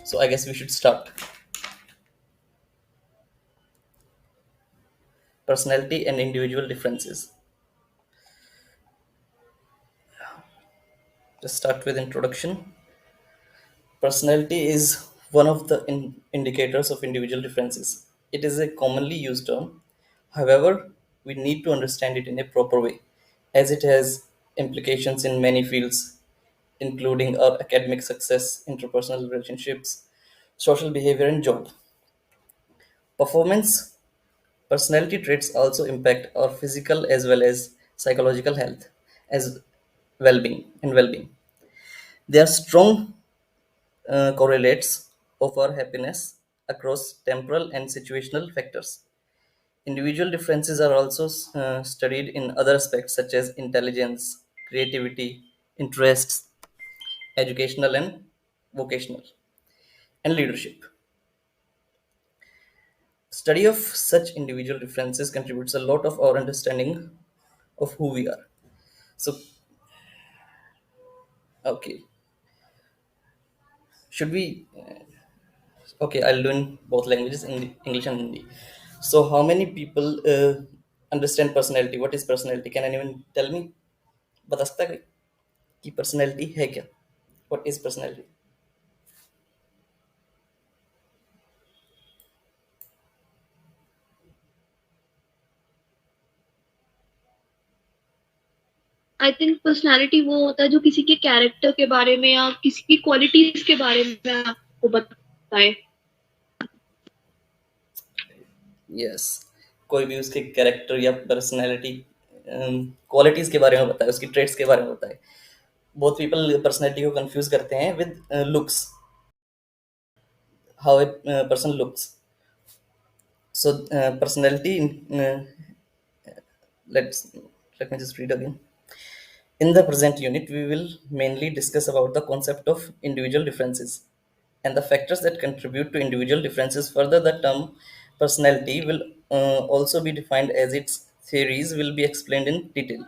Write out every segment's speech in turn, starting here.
So I guess we should start. Personality and individual differences. Just start with introduction. Personality is one of the indicators of individual differences. It is a commonly used term. However, we need to understand it in a proper way, as it has implications in many fields, including our academic success, interpersonal relationships, social behavior, and job. Performance. Personality traits also impact our physical as well as psychological health, as well-being. They are strong correlates of our happiness across temporal and situational factors. Individual differences are also studied in other aspects such as intelligence, creativity, interests, educational and vocational, and leadership. Study of such individual differences contributes a lot of our understanding of who we are. So, okay, should we? Okay, I'll do in both languages, English and Hindi. So, how many people understand personality? What is personality? Can anyone tell me? बता सकता है कोई कि personality है क्या? What is personality? I think personality वो होता है जो किसी के कैरेक्टर के बारे में या किसी की क्वालिटीज के बारे में आपको बताए. Yes. कोई भी उसके कैरेक्टर या पर्सनैलिटी क्वालिटीज के बारे में बताए, उसकी ट्रेट्स के बारे में बताए. बहुत पीपल पर्सनैलिटी को कंफ्यूज करते हैं with looks, how a person looks. So personality, let's let me just read again. In the present unit, we will mainly discuss about the concept of individual differences and the factors that contribute to individual differences. Further, the term personality will also be defined as its theories will be explained in detail,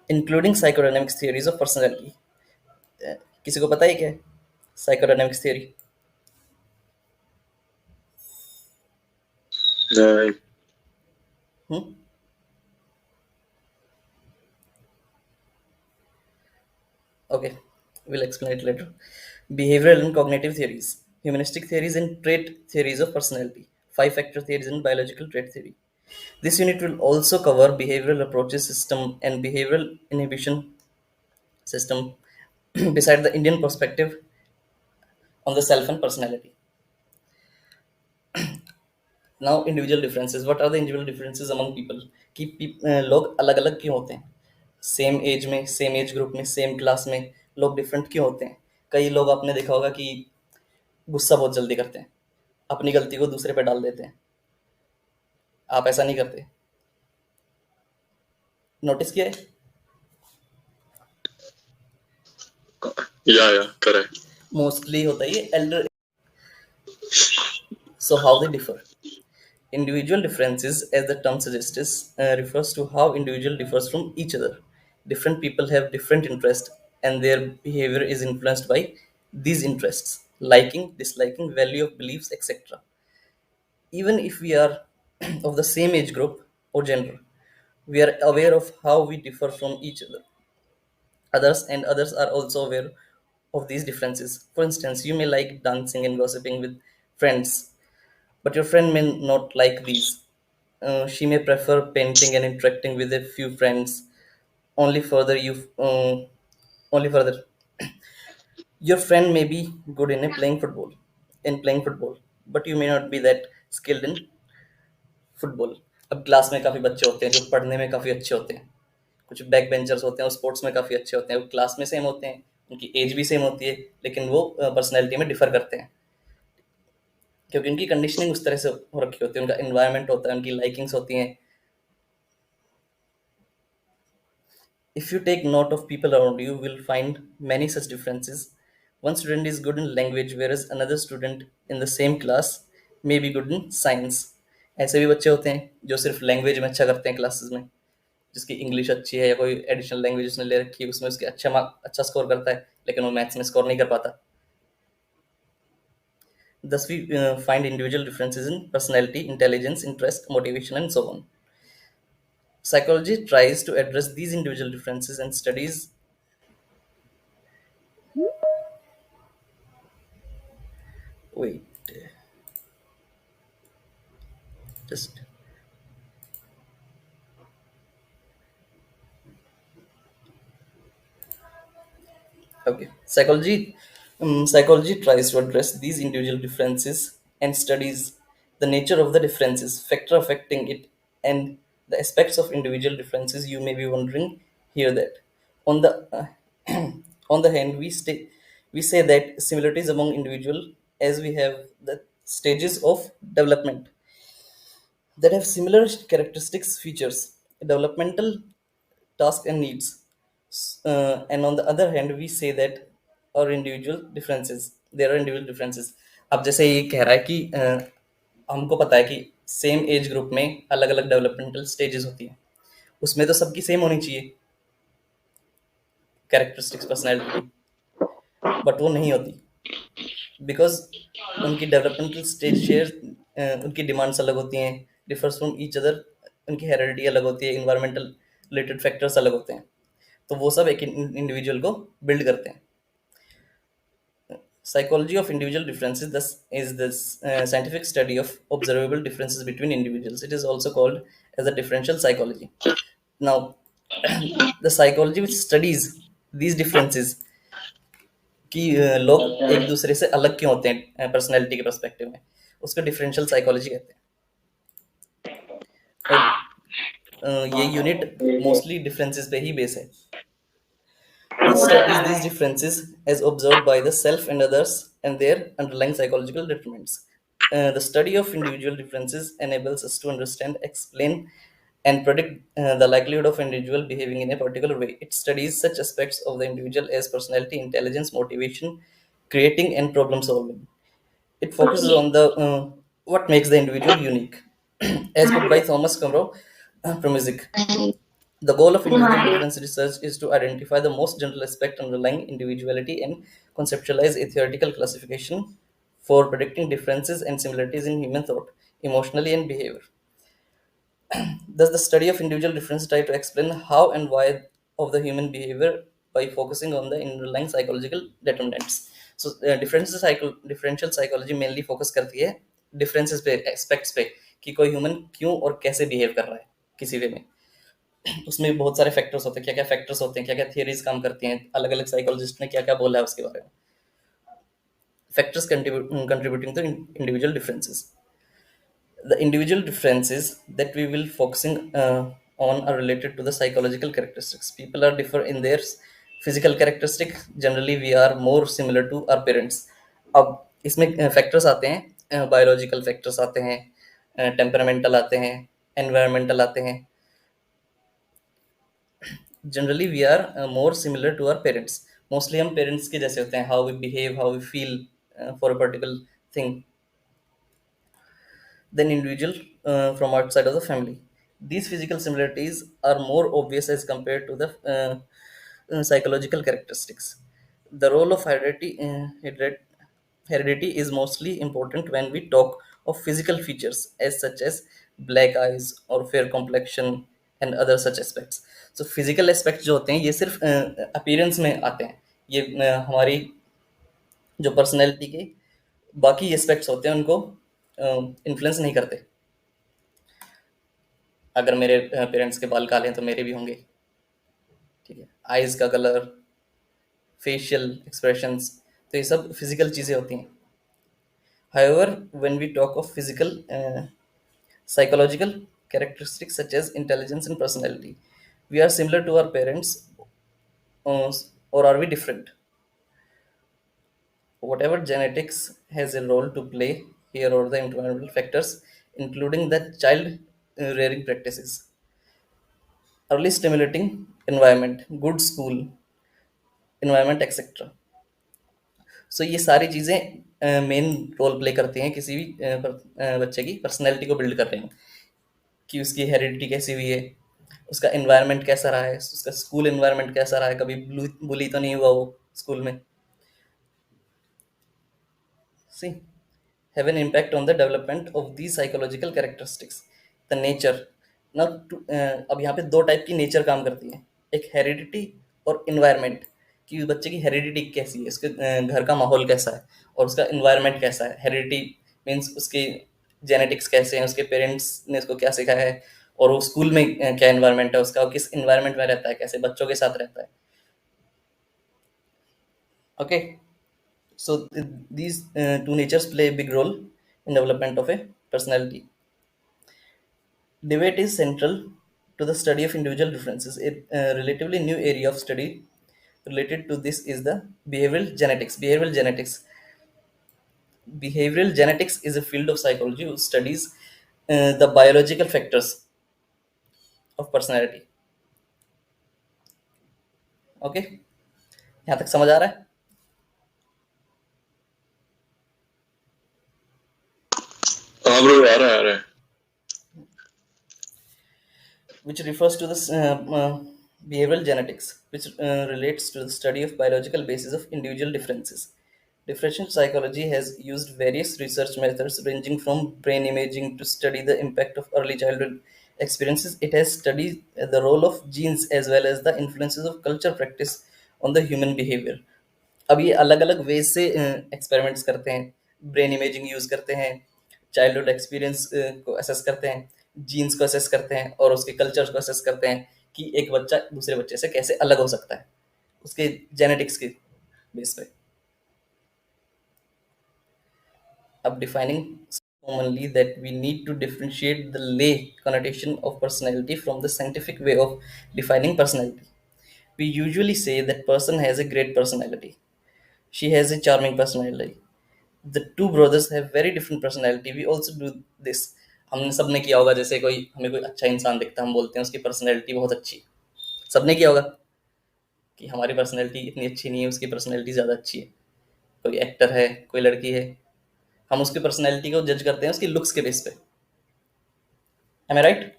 including psychodynamics theories of personality. किसी को पता है क्या साइकोडायनामिक्स theory? नहीं. Okay, we'll explain it later. Behavioral and cognitive theories, humanistic theories, and trait theories of personality, five factor theories, and biological trait theory. This unit will also cover behavioral approaches system and behavioral inhibition system beside the Indian perspective on the self and personality. Now, individual differences. What are the individual differences among people? कि लोग अलग अलग क्यों होते हैं? Same as में, same age group में, same class में लोग डिफरेंट क्यों होते हैं? कई लोग आपने देखा होगा कि गुस्सा बहुत जल्दी करते हैं, अपनी गलती को दूसरे पे डाल देते हैं. आप ऐसा नहीं करते? नोटिस किया है? Yeah, correct. मोस्टली होता है ये Elder. So how they differ? Individual differences, as the term suggests, refers to how individual differs from each other. Different people have different interests, and their behavior is influenced by these interests, liking, disliking, value of beliefs, etc. Even if we are of the same age group or gender, we are aware of how we differ from each other. Others are also aware of these differences. For instance, you may like dancing and gossiping with friends, but your friend may not like these. She may prefer painting and interacting with a few friends. Only further, only further, your friend may be good in playing football, but you may not be that skilled in football. अब class में काफ़ी बच्चे होते हैं जो पढ़ने में काफ़ी अच्छे होते हैं, कुछ बैक बेंचर्स होते हैं, वो स्पोर्ट्स में काफ़ी अच्छे होते हैं, वो क्लास में सेम होते हैं, उनकी एज भी सेम होती है, लेकिन वो पर्सनैलिटी में डिफर करते हैं क्योंकि उनकी कंडीशनिंग उस तरह से हो रखी होती है, उनका इन्वायरमेंट होता है, उनकी लाइकिंग्स होती हैं. If you take note of people around you, you will find many such differences. One student is good in language, whereas another student in the same class may be good in science. ऐसे भी बच्चे होते हैं जो सिर्फ language में अच्छा करते हैं क्लासेस में, जिसकी इंग्लिश अच्छी है या कोई एडिशनल लैंग्वेज उसने ले रखी है, उसमें उसके अच्छा स्कोर करता है, लेकिन वो मैथ्स में स्कोर नहीं कर पाता. Thus, we find individual differences in personality, intelligence, interest, motivation, and so on. Psychology tries to address these individual differences and studies. Wait, just okay. Psychology tries to address these individual differences and studies the nature of the differences, factor affecting it, and the aspects of individual differences. You may be wondering here that on the on the hand, we say that similarities among individual as we have the stages of development that have similar characteristics, features, developmental task and needs. And on the other hand, we say that our individual differences, there are individual differences. अब जैसे ये कह रहा है कि हमको पता है कि सेम एज ग्रुप में अलग अलग डेवलपमेंटल स्टेजेस होती हैं, उसमें तो सबकी सेम होनी चाहिए कैरेक्टरिस्टिक्स पर्सनैलिटी की, बट वो नहीं होती बिकॉज उनकी डेवलपमेंटल स्टेज शेयर, उनकी डिमांड्स अलग होती हैं, डिफर्स फ्रॉम ईच अदर, उनकी हेरिडिटी अलग होती है, इन्वायरमेंटल रिलेटेड फैक्टर्स अलग होते हैं, तो वो सब एक इंडिविजुअल को बिल्ड करते हैं. Psychology of individual differences thus is this scientific study of observable differences between individuals. It is also called as the differential psychology. Now, the psychology which studies these differences कि लोग एक दूसरे से अलग क्यों होते हैं पर्सनैलिटी के पर्सपेक्टिव में, उसको डिफरेंशियल साइकोलॉजी कहते हैं. और ये यूनिट मोस्टली डिफरेंसेस पे ही बेस है. It studies these differences as observed by the self and others and their underlying psychological determinants. The study of individual differences enables us to understand, explain, and predict the likelihood of an individual behaving in a particular way. It studies such aspects of the individual as personality, intelligence, motivation, creating, and problem solving. It focuses on the what makes the individual unique, as put by Thomas Comro Promizic. The goal of individual difference research is to identify the most general aspect underlying individuality and conceptualize a theoretical classification for predicting differences and similarities in human thought, emotionally, and behavior. Thus, the study of individual difference try to explain how and why of the human behavior by focusing on the underlying psychological determinants. So, differential psychology mainly focus करती है differences पे, aspects पे कि कोई human क्यों और कैसे behave कर रहा है किसी वे में. उसमें भी बहुत सारे फैक्टर्स होते हैं, क्या क्या फैक्टर्स होते हैं, क्या क्या थियरीज काम करती हैं, अलग अलग साइकोलॉजिस्ट ने क्या क्या बोला है उसके बारे में. Factors contributing to individual differences. The individual differences that we will focusing on are related to the psychological characteristics. People are differ in their physical characteristic. Generally, we are more similar to our parents. अब इसमें factors आते हैं, biological factors आते हैं, temperamental आते हैं, environmental आते हैं. Generally we are more similar to our parents. Mostly हम पेरेंट्स के जैसे होते हैं, how we behave, how we feel for a particular thing, than individual from outside of the family. These physical similarities are more obvious as compared to the psychological characteristics. The role of heredity is mostly important when we talk of physical features as such as black eyes or fair complexion and other such aspects. So physical aspects जो होते हैं ये सिर्फ appearance में आते हैं. ये हमारी जो पर्सनैलिटी के बाकी एस्पेक्ट्स होते हैं उनको इन्फ्लुएंस नहीं करते. अगर मेरे पेरेंट्स के बाल काले हैं तो मेरे भी होंगे, ठीक है. आइज का कलर, फेशियल एक्सप्रेशंस, तो ये सब फिजिकल चीज़ें होती हैं. However when we talk of physical psychological characteristics such as intelligence and personality, we are similar to our parents, uh, or are we different? Whatever genetics has a role to play here, or the environmental factors, including the child rearing practices, early stimulating environment, good school environment, etc. सो ये सारी चीज़ें main role play करती हैं किसी भी बच्चे की personality को बिल्ड करने में, कि उसकी हेरिडिटी कैसी हुई है, उसका इन्वायरमेंट कैसा रहा है, उसका स्कूल इन्वायरमेंट कैसा रहा है, कभी बुली तो नहीं हुआ वो स्कूल में. सी have an impact on the development of these psychological characteristics. The nature. Now, अब यहाँ पे दो टाइप की नेचर काम करती है, एक हेरिडिटी और इन्वायरमेंट, कि उस बच्चे की हेरिडिटी कैसी है, उसके घर का माहौल कैसा है और उसका इन्वायरमेंट कैसा है. हेरिडिटी मीन्स उसके जेनेटिक्स कैसे हैं, उसके पेरेंट्स ने उसको क्या सिखाया है, और वो स्कूल में क्या इन्वायरमेंट है उसका, और किस इन्वायरमेंट में रहता है, कैसे बच्चों के साथ रहता है. Okay. So these two natures play a big role in development of a personality. Debate is central to the study of individual differences. A relatively new area of study related to this is the behavioral genetics. Behavioral genetics is a field of psychology who studies the biological factors of personality. Okay, यहाँ तक समझ आ रहा है? हाँ bro, आ रहा है. Which refers to the behavioral genetics, which relates to the study of biological basis of individual differences. Differential psychology has used various research methods ranging from brain imaging to study the impact of early childhood experiences. It has studied the role of genes as well as the influences of culture practice on the human behavior. अब ये अलग अलग veg से experiments करते हैं, brain imaging use करते हैं, childhood experience को असेस करते हैं, जीन्स को असेस करते हैं और उसके कल्चर्स को असेस करते हैं कि एक बच्चा दूसरे बच्चे से कैसे अलग हो सकता है उसके जेनेटिक्स के बेस पे. अब defining commonly that we need to differentiate the lay connotation of personality from the scientific way of defining personality. We usually say that person has a great personality. She has a charming personality. The two brothers have very different personality. We also do this. हमने सबने किया होगा, जैसे कोई हमें कोई अच्छा इंसान दिखता है, हम बोलते हैं उसकी पर्सनैलिटी बहुत अच्छी है. सबने किया होगा कि हमारी पर्सनैलिटी इतनी अच्छी नहीं है, उसकी पर्सनैलिटी ज़्यादा अच्छी है. कोई एक्टर है, कोई लड़की है, हम उसकी पर्सनैलिटी को जज करते हैं उसकी लुक्स के बेस पे. Am I right?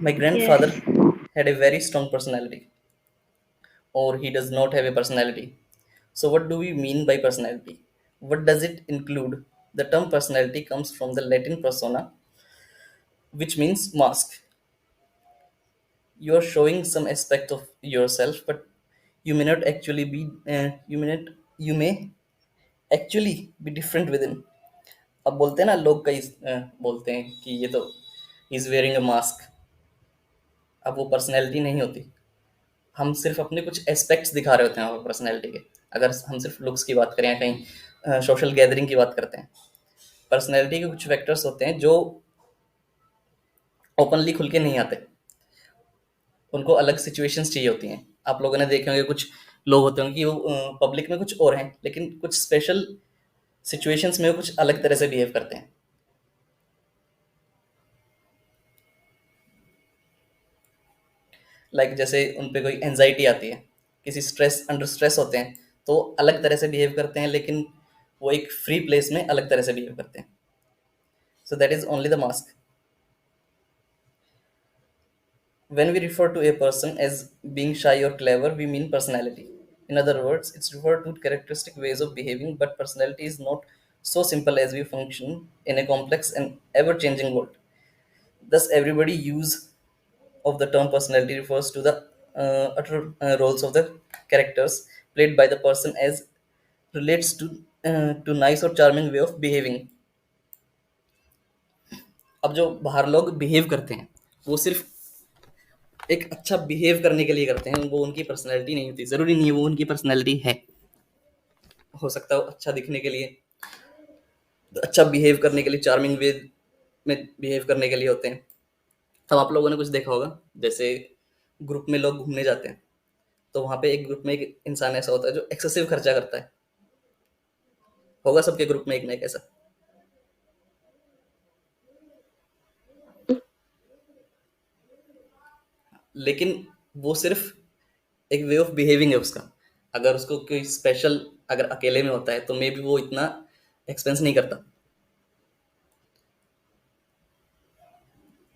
My grandfather had a very strong personality, or he does not have a personality. So, what do we mean by personality? What does it include? The term personality comes from the Latin persona, which means mask. You are showing some aspect of yourself, but you may not actually be. You may actually be different within. अब बोलते हैं ना लोग, कई बोलते हैं कि ये तो इज वेयरिंग अ मास्क. अब वो पर्सनैलिटी नहीं होती. हम सिर्फ अपने कुछ एस्पेक्ट्स दिखा रहे होते हैं पर्सनैलिटी के. अगर हम सिर्फ लुक्स की बात करें या कहीं सोशल गैदरिंग की बात करते हैं, पर्सनैलिटी के कुछ फैक्टर्स होते हैं जो ओपनली खुल के नहीं आते. उनको अलग सिचुएशंस चाहिए होती हैं. आप लोगों ने देखे होंगे कुछ लोग होते होंगे कि वो पब्लिक में कुछ और हैं, लेकिन कुछ स्पेशल सिचुएशंस में वो कुछ अलग तरह से बिहेव करते हैं. लाइक जैसे उन पे कोई एंजाइटी आती है, किसी स्ट्रेस अंडर स्ट्रेस होते हैं, तो अलग तरह से बिहेव करते हैं, लेकिन वो एक फ्री प्लेस में अलग तरह से बिहेव करते हैं. So that is only the mask. When we refer to a person as being shy or clever, we mean personality. In other words, it's referred to characteristic ways of behaving, but personality is not so simple as we function in a complex and ever-changing world. Thus, everybody use of the term personality refers to the utter roles of the characters played by the person as relates to nice or charming way of behaving. अब जो बाहर लोग behave करते हैं वो सिर्फ एक अच्छा बिहेव करने के लिए करते हैं, वो उनकी पर्सनैलिटी नहीं होती. जरूरी नहीं है वो उनकी पर्सनैलिटी है, हो सकता है वो अच्छा दिखने के लिए, अच्छा बिहेव करने के लिए, चार्मिंग वे में बिहेव करने के लिए होते हैं. अब आप लोगों ने कुछ देखा होगा, जैसे ग्रुप में लोग घूमने जाते हैं, तो वहां पे एक ग्रुप में एक इंसान ऐसा होता है जो एक्सेसिव खर्चा करता है. होगा सबके ग्रुप में एक ना एक ऐसा. लेकिन वो सिर्फ एक वे ऑफ बिहेविंग है उसका. अगर उसको कोई स्पेशल, अगर अकेले में होता है तो मे बी वो इतना एक्सपेंस नहीं करता.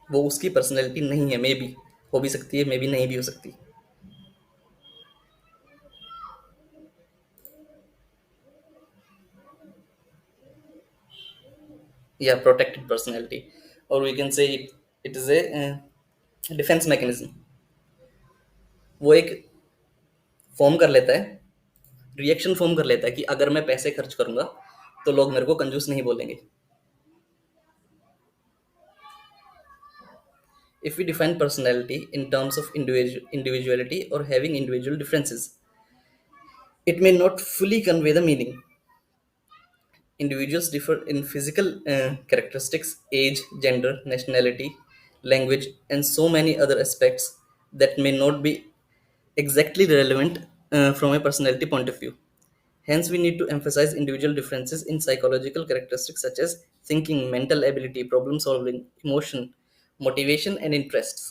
वो उसकी पर्सनैलिटी नहीं है, मे बी हो भी सकती है, मे बी नहीं भी हो सकती. या प्रोटेक्टेड पर्सनैलिटी, और we can say it is a defence mechanism. वो एक फॉर्म कर लेता है, रिएक्शन फॉर्म कर लेता है कि अगर मैं पैसे खर्च करूंगा तो लोग मेरे को कंजूस नहीं बोलेंगे। If we define personality in terms of individuality or having individual differences, it may not fully convey the meaning. Individuals differ in physical characteristics, age, gender, nationality, language, and so many other aspects that may not be exactly relevant from a personality point of view. Hence, we need to emphasize individual differences in psychological characteristics such as thinking, mental ability, problem solving, emotion, motivation, and interests.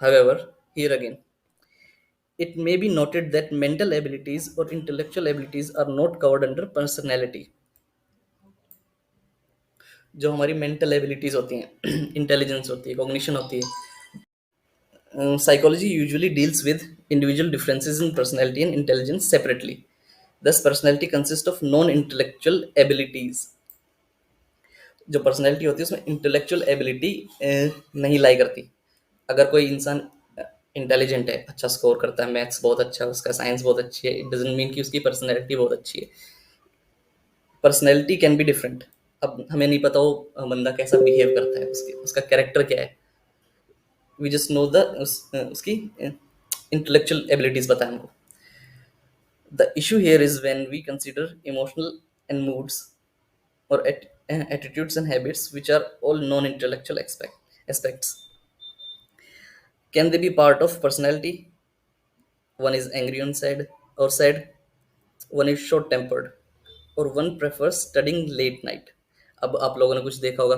However, here again, it may be noted that mental abilities or intellectual abilities are not covered under personality. जो हमारी mental abilities होती हैं, intelligence होती है, cognition होती है, psychology usually deals with individual differences in personality and intelligence separately. Thus personality consist of non intellectual abilities. जो personality होती है उसमें इंटेलेक्चुअल एबिलिटी नहीं लाई करती। अगर कोई इंसान इंटेलिजेंट है, अच्छा स्कोर करता है, मैथ्स बहुत अच्छा है उसका, साइंस बहुत अच्छी है, इट डजंट मीन कि उसकी पर्सनैलिटी बहुत अच्छी है। Personality can be different. अब हमें नहीं पता वो बंदा कैसा बिहेव करता है, उसका कैरेक्टर क्या है, वी जस्ट नो द उसकी इंटेलेक्चुअल एबिलिटीज पता है हमको। The issue here is when we consider emotional and moods or attitudes and habits which are all non-intellectual aspects. Can they be part of personality? One is angry on sad or sad, one is short tempered, or one prefers studying late night. अब आप लोगों ने कुछ देखा होगा,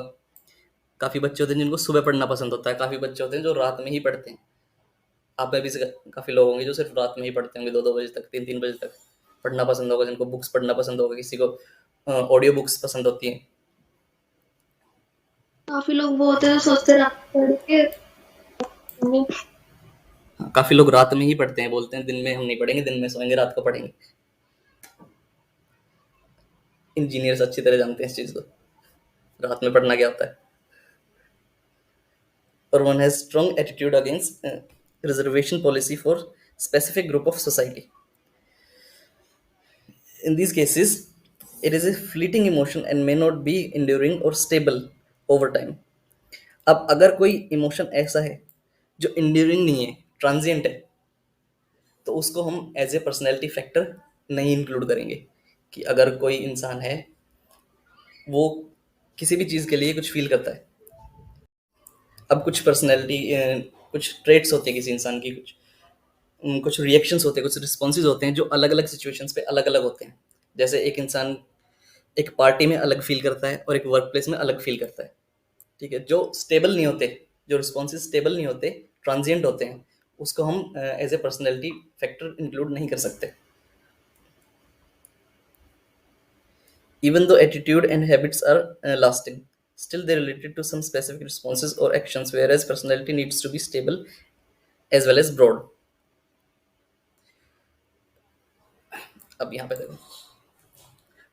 काफी बच्चे होते हैं जिनको सुबह पढ़ना पसंद होता है, काफी बच्चे होते हैं जो रात में ही पढ़ते हैं। आप में भी से काफी लोग होंगे जो सिर्फ रात में ही पढ़ते होंगे, 2-2 बजे तक, 3-3 बजे तक पढ़ना पसंद होगा, जिनको बुक्स पढ़ना पसंद होगा, किसी को ऑडियो बुक्स पसंद होती हैं। काफी लोग वो होते हैं सोचते रात को पढ़ के काफी लोग रात में ही पढ़ते हैं, बोलते हैं दिन में हम नहीं पढ़ेंगे, दिन में सोएंगे, रात को पढ़ेंगे। इंजीनियर्स अच्छी तरह जानते हैं इस चीज को, रात में पढ़ना क्या होता है। और one has strong attitude against reservation policy for specific group of society. In these cases, it is a fleeting emotion and may not be enduring or stable over time. अब अगर कोई इमोशन ऐसा है जो इंड्यूरिंग नहीं है, transient है, तो उसको हम एज ए पर्सनैलिटी फैक्टर नहीं इंक्लूड करेंगे। कि अगर कोई इंसान है, वो किसी भी चीज़ के लिए कुछ फील करता है। अब कुछ पर्सनैलिटी, कुछ ट्रेट्स होते हैं किसी इंसान की, कुछ रिएक्शंस होते हैं, कुछ रिस्पॉन्सेज होते हैं जो अलग अलग सिचुएशंस पे अलग अलग होते हैं। जैसे एक इंसान एक पार्टी में अलग फील करता है और एक वर्क प्लेस में अलग फील करता है, ठीक है। जो स्टेबल नहीं होते, जो रिस्पॉन्सेज स्टेबल नहीं होते, ट्रांजिएंट होते हैं, उसको हम as a personality factor include नहीं कर सकते। Even though attitude and habits are lasting, still they related to some specific responses or actions, whereas personality needs to be stable as well as broad. अब यहाँ पे देखो,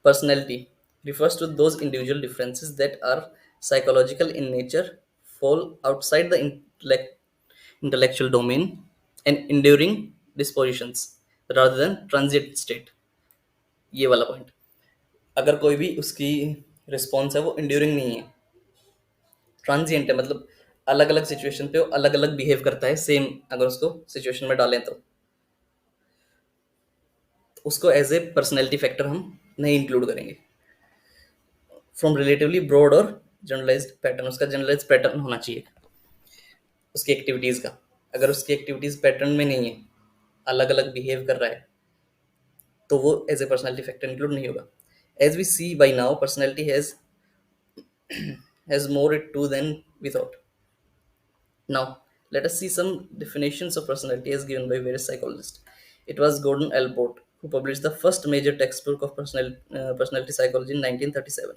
personality refers to those individual differences that are psychological in nature, fall outside the intellectual domain, and enduring dispositions rather than transient state. ये वाला point, अगर कोई भी उसकी रिस्पॉन्स है वो इंड्यूरिंग नहीं है, ट्रांजिएंट है, मतलब अलग अलग सिचुएशन पे वो अलग अलग बिहेव करता है, सेम अगर उसको सिचुएशन में डालें तो उसको एज ए पर्सनैलिटी फैक्टर हम नहीं इंक्लूड करेंगे। फ्रॉम रिलेटिवली ब्रॉड और जनरलाइज्ड पैटर्न, उसका जनरलाइज्ड पैटर्न होना चाहिए उसकी एक्टिविटीज का। अगर उसकी एक्टिविटीज पैटर्न में नहीं है, अलग अलग बिहेव कर रहा है, तो वो as a personality factor include नहीं होगा। As we see by now, personality has more it to than we thought. Now, let us see some definitions of personality as given by various psychologists. It was Gordon Allport who published the first major textbook of personality psychology in 1937.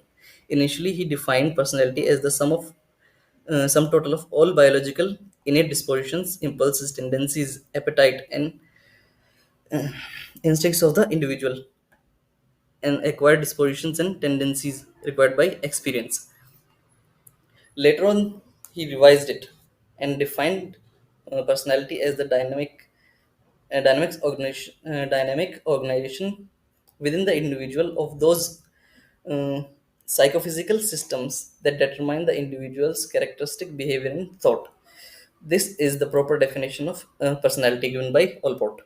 Initially, he defined personality as the sum total of all biological innate dispositions, impulses, tendencies, appetite, and instincts of the individual, and acquired dispositions and tendencies required by experience. Later on, he revised it and defined personality as the dynamic organization within the individual of those uh, psychophysical systems that determine the individual's characteristic behavior and thought. This is the proper definition of personality given by Allport.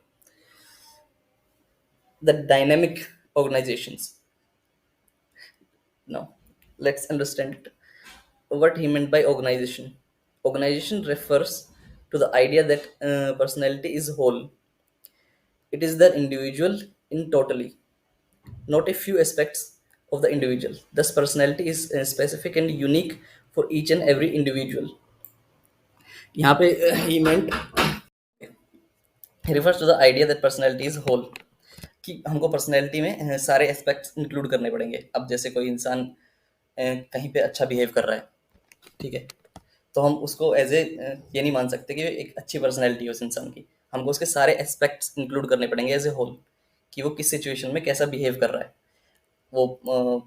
The dynamic organizations. Now, let's understand it. What he meant by organization. Organization refers to the idea that personality is whole. It is the individual in totally, not a few aspects of the individual. Thus, personality is specific and unique for each and every individual. यहाँ पे he meant he refers to the idea that personality is whole. कि हमको personality में सारे aspects include करने पड़ेंगे। अब जैसे कोई इंसान कहीं पे अच्छा बिहेव कर रहा है, ठीक है, तो हम उसको एज ए ये नहीं मान सकते कि एक अच्छी पर्सनैलिटी है उस इंसान की। हमको उसके सारे एस्पेक्ट्स इंक्लूड करने पड़ेंगे एज ए होल, कि वो किस सिचुएशन में कैसा बिहेव कर रहा है, वो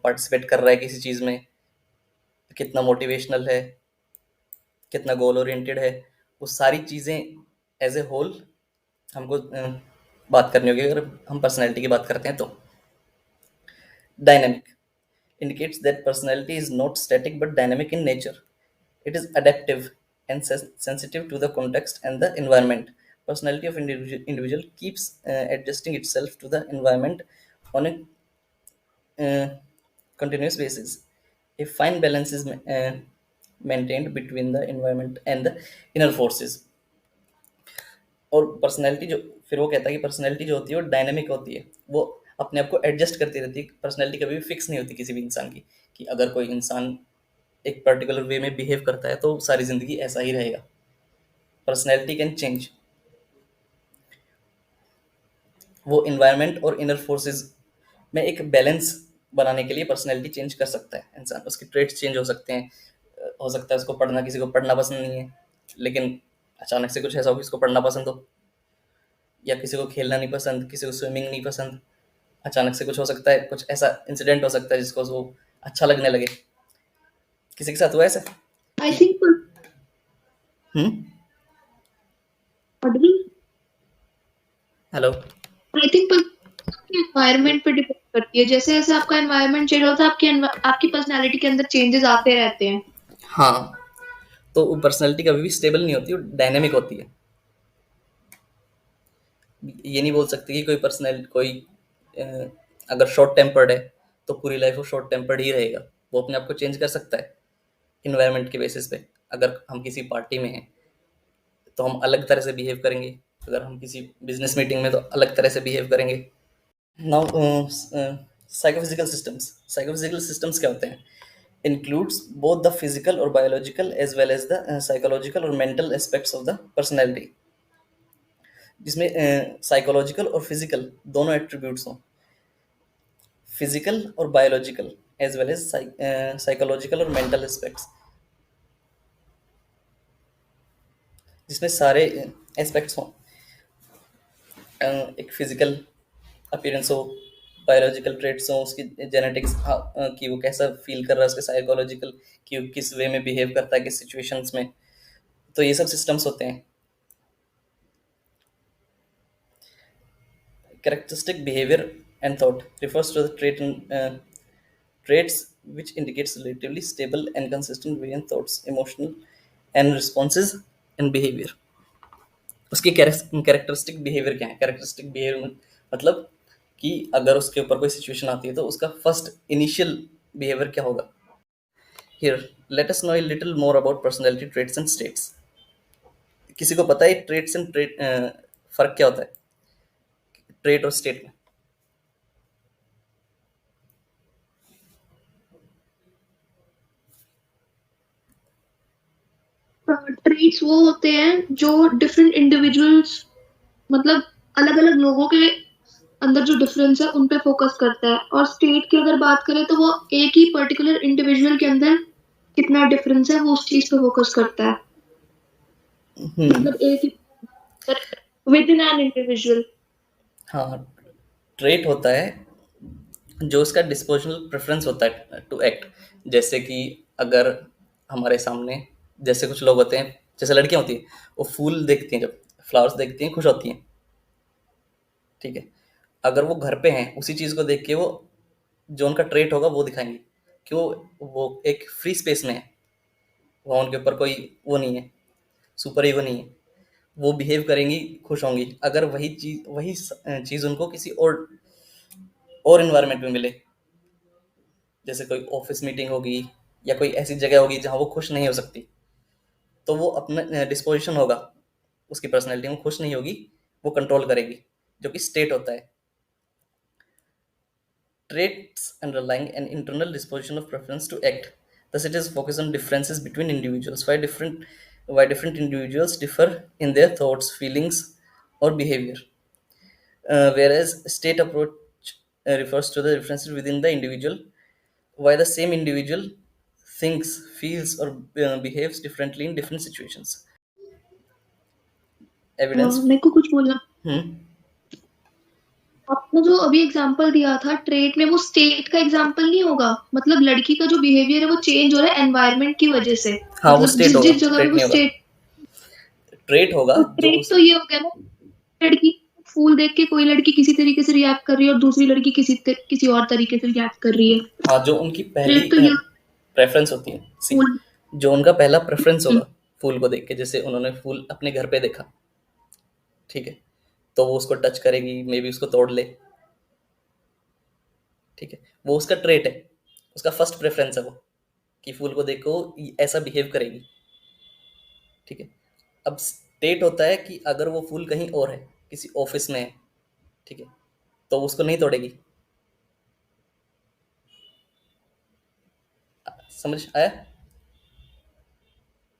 पार्टिसिपेट कर रहा है किसी चीज़ में, कितना मोटिवेशनल है, कितना गोल ओरिएंटेड है, वो सारी चीज़ें एज ए होल हमको बात करनी होगी अगर हम पर्सनैलिटी की बात करते हैं तो। Dynamic indicates that personality is not static but dynamic in nature. It is adaptive and sensitive to the context and the environment. Personality of individual keeps adjusting itself to the environment on a continuous basis. A fine balance is maintained between the environment and the inner forces. और personality जो फिर वो कहता है कि personality जो होती है वो डायनेमिक होती है, वो अपने आप को एडजस्ट करती रहती है। पर्सनैलिटी कभी भी फिक्स नहीं होती किसी भी इंसान की, कि अगर कोई इंसान एक पर्टिकुलर वे में बिहेव करता है तो सारी ज़िंदगी ऐसा ही रहेगा। Personality can change. वो इन्वायरमेंट और इनर फोर्सेस में एक बैलेंस बनाने के लिए पर्सनैलिटी चेंज कर सकता है इंसान। उसके ट्रेट्स चेंज हो सकते हैं। हो सकता है उसको पढ़ना, किसी को पढ़ना पसंद नहीं है, लेकिन अचानक से कुछ ऐसा हो कि उसको पढ़ना पसंद हो, या किसी को खेलना नहीं पसंद, किसी को स्विमिंग नहीं पसंद। अचानक से कुछ हो सकता है, कुछ ऐसा इंसिडेंट हो सकता है जिसको वो अच्छा लगने लगे। किसी के साथ हुआ ऐसा? I think hello. I think environment पे डिपेंड करती है। जैसे जैसे आपका एनवायरनमेंट चेंज होता है आपकी पर्सनालिटी के अंदर चेंजेस आते रहते हैं। हाँ, तो वो पर्सनैलिटी कभी भी स्टेबल नहीं होती, वो डायनेमिक होती है। ये नहीं बोल सकते कि कोई अगर शॉर्ट टेम्पर्ड है तो पूरी लाइफ वो शॉर्ट टेम्पर्ड ही रहेगा। वो अपने आप को चेंज कर सकता है इन्वायरमेंट के बेसिस पे। अगर हम किसी पार्टी में हैं तो हम अलग तरह से बिहेव करेंगे, अगर हम किसी बिजनेस मीटिंग में तो अलग तरह से बिहेव करेंगे। नाउ साइकोफिजिकल सिस्टम्स क्या होते हैं? इंक्लूड्स बोथ द फिजिकल और biological as well as the psychological और mental aspects of the personality, जिसमें साइकोलॉजिकल और फिजिकल दोनों एट्रीब्यूट्स हों, फिजिकल और biological as well as psychological और मेंटल एस्पेक्ट्स, जिसमें सारे एस्पेक्ट्स हों। एक फिजिकल अपीयरेंस हो, बायोलॉजिकल ट्रेट्स हों, उसकी जेनेटिक्स कि वो कैसा फील कर रहा है, उसके साइकोलॉजिकल कि वो किस वे में बिहेव करता है किस सिचुएशंस में। तो ये सब सिस्टम्स होते हैं। Characteristic behavior and thought refers to the traits which indicates relatively stable and consistent way in thoughts, emotional and responses and behavior. उसकी कैरेक्टरिस्टिक बिहेवियर क्या है? कैरेक्टरिस्टिक बिहेवियर मतलब कि अगर उसके ऊपर कोई सिचुएशन आती है तो उसका फर्स्ट इनिशियल बिहेवियर क्या होगा। Here, let us know a little more about personality traits and states. किसी को पता है ट्रेट्स एंड फर्क क्या होता है ट्रेट और स्टेट में? ट्रेट्स वो होते हैं जो डिफरेंट इंडिविजुअल्स, मतलब अलग अलग लोगों के अंदर जो डिफरेंस है उन पे फोकस करता है। और स्टेट की अगर बात करें तो वो एक ही पर्टिकुलर इंडिविजुअल के अंदर कितना डिफरेंस है वो उस चीज पे फोकस करता है। मतलब एक ही विद इन एन इंडिविजुअल। हाँ, ट्रेट होता है जो उसका डिस्पोजनल प्रेफरेंस होता है टू एक्ट। जैसे कि अगर हमारे सामने जैसे कुछ लोग होते हैं, जैसे लड़कियां होती हैं, वो फूल देखती हैं, जब फ्लावर्स देखती हैं खुश होती हैं, ठीक है। अगर वो घर पे हैं, उसी चीज़ को देख के वो जो उनका ट्रेट होगा वो दिखाएंगी कि वो एक फ्री स्पेस में है, वहाँ उनके ऊपर कोई वो नहीं है, सुपर ईगो नहीं है, वो बिहेव करेंगी, खुश होंगी। अगर वही चीज़ उनको किसी और इन्वायरमेंट में मिले, जैसे कोई ऑफिस मीटिंग होगी या कोई ऐसी जगह होगी जहाँ वो खुश नहीं हो सकती, तो वो अपना डिस्पोजिशन होगा, उसकी पर्सनैलिटी में खुश नहीं होगी, वो कंट्रोल करेगी, जो कि स्टेट होता है। Traits underlying an internal disposition of preference to act. Thus, it is focused on differences between individuals. Why different individuals differ in their thoughts, feelings, or behavior. Whereas state approach refers to the differences within the individual, why the same individual thinks, feels, or behaves differently in different situations. Evidence. मेरे को कुछ बोलना। Hmm. आपने जो अभी example दिया था trait में, वो स्टेट का एग्जांपल नहीं होगा? मतलब लड़की का जो बिहेवियर है वो चेंज हो रहा है एनवायरनमेंट की वजह से, हाँ, वो मतलब स्टेट जिस होगा, जिस जगह पे ट्रेट वो नहीं होगा। स्टेट। ट्रेट होगा तो जो ट्रेट उस तो ये हो गया ना, लड़की फूल देख के कोई लड़की किसी तरीके से रिएक्ट कर रही है और दूसरी लड़की किसी और तरीके से रिएक्ट कर रही है। हाँ, जो उनकी पहली ट्रेट तो ये प्रेफरेंस होती है। सी, फूल। जो उनका पहला प्रेफरेंस हम्म, होगा फूल को देख के, जैसे उन्होंने फूल अपने घर पे देखा, ठीक है, तो वो उसको टच करेगी, मे बी उसको तोड़ ले, ठीक है, वो उसका ट्रेट है, उसका फर्स्ट प्रेफरेंस है वो, कि फूल को देखो ऐसा बिहेव करेगी, ठीक है। अब स्टेट होता है कि अगर वो फूल कहीं और है, किसी ऑफिस में है, ठीक है, तो उसको नहीं तोड़ेगी। समझ आया?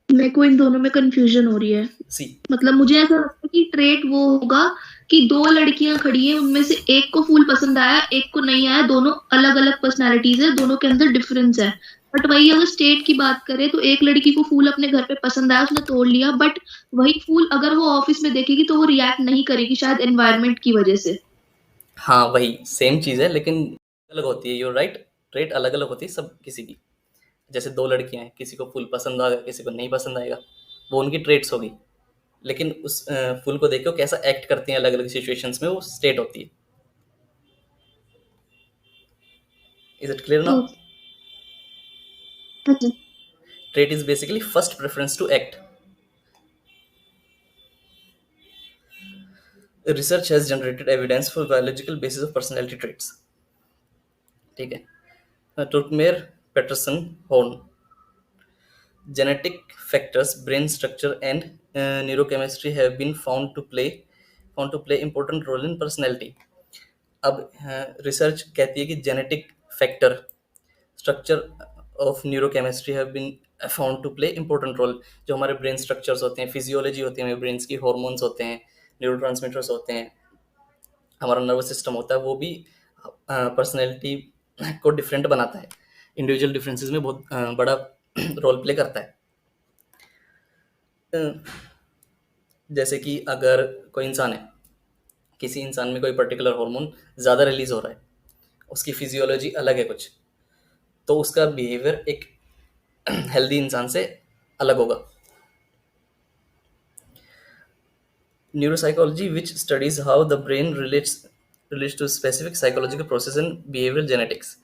मेरे को इन दोनों में कंफ्यूजन हो रही है। सी, मतलब मुझे ऐसा लगता है कि ट्रेट वो होगा कि दो लड़कियां खड़ी हैं, उनमें से एक को फूल पसंद आया, एक को नहीं आया, दोनों अलग अलग पर्सनालिटीज है, दोनों के अंदर डिफरेंस है। बट वही अगर स्टेट की बात करें तो एक लड़की को फूल अपने घर पे पसंद आया, उसने तोड़ लिया, बट वही फूल अगर वो ऑफिस में देखेगी तो वो रिएक्ट नहीं करेगी, शायद एनवायरनमेंट की वजह से। हाँ, वही सेम चीज़ है, लेकिन अलग होती है। यूर राइट, ट्रेट अलग अलग होती है सब किसी की। जैसे दो लड़कियां हैं, किसी को फूल पसंद आएगा, किसी को नहीं पसंद आएगा, वो उनकी ट्रेट्स होगी। लेकिन उस फूल को देखो कैसा एक्ट करती हैं अलग अलग सिचुएशंस में, वो स्टेट होती है। Is it clear now? Okay. Trait is basically first preference to act. Research has generated evidence for biological basis of personality traits. ठीक है, टुर्कमेर, Peterson, Horn. Genetic factors, brain structure, and neurochemistry have been found to play important role in personality. अब research कहती है कि genetic factor, structure of neurochemistry have been found to play important role. जो हमारे brain structures होते हैं, physiology होती है हमारे ब्रेन्स की, हॉर्मोन्स होते हैं, न्यूरोट्रांसमीटर्स होते हैं, हमारा नर्वस सिस्टम होता है, वो भी पर्सनैलिटी को डिफरेंट बनाता है, इंडिविजुअल डिफरेंसेस में बहुत बड़ा रोल प्ले करता है। जैसे कि अगर कोई इंसान है, किसी इंसान में कोई पर्टिकुलर हार्मोन ज़्यादा रिलीज हो रहा है, उसकी फिजियोलॉजी अलग है कुछ, तो उसका बिहेवियर एक हेल्दी इंसान से अलग होगा। Neuropsychology which studies how the brain relates to specific psychological process and behavioural genetics.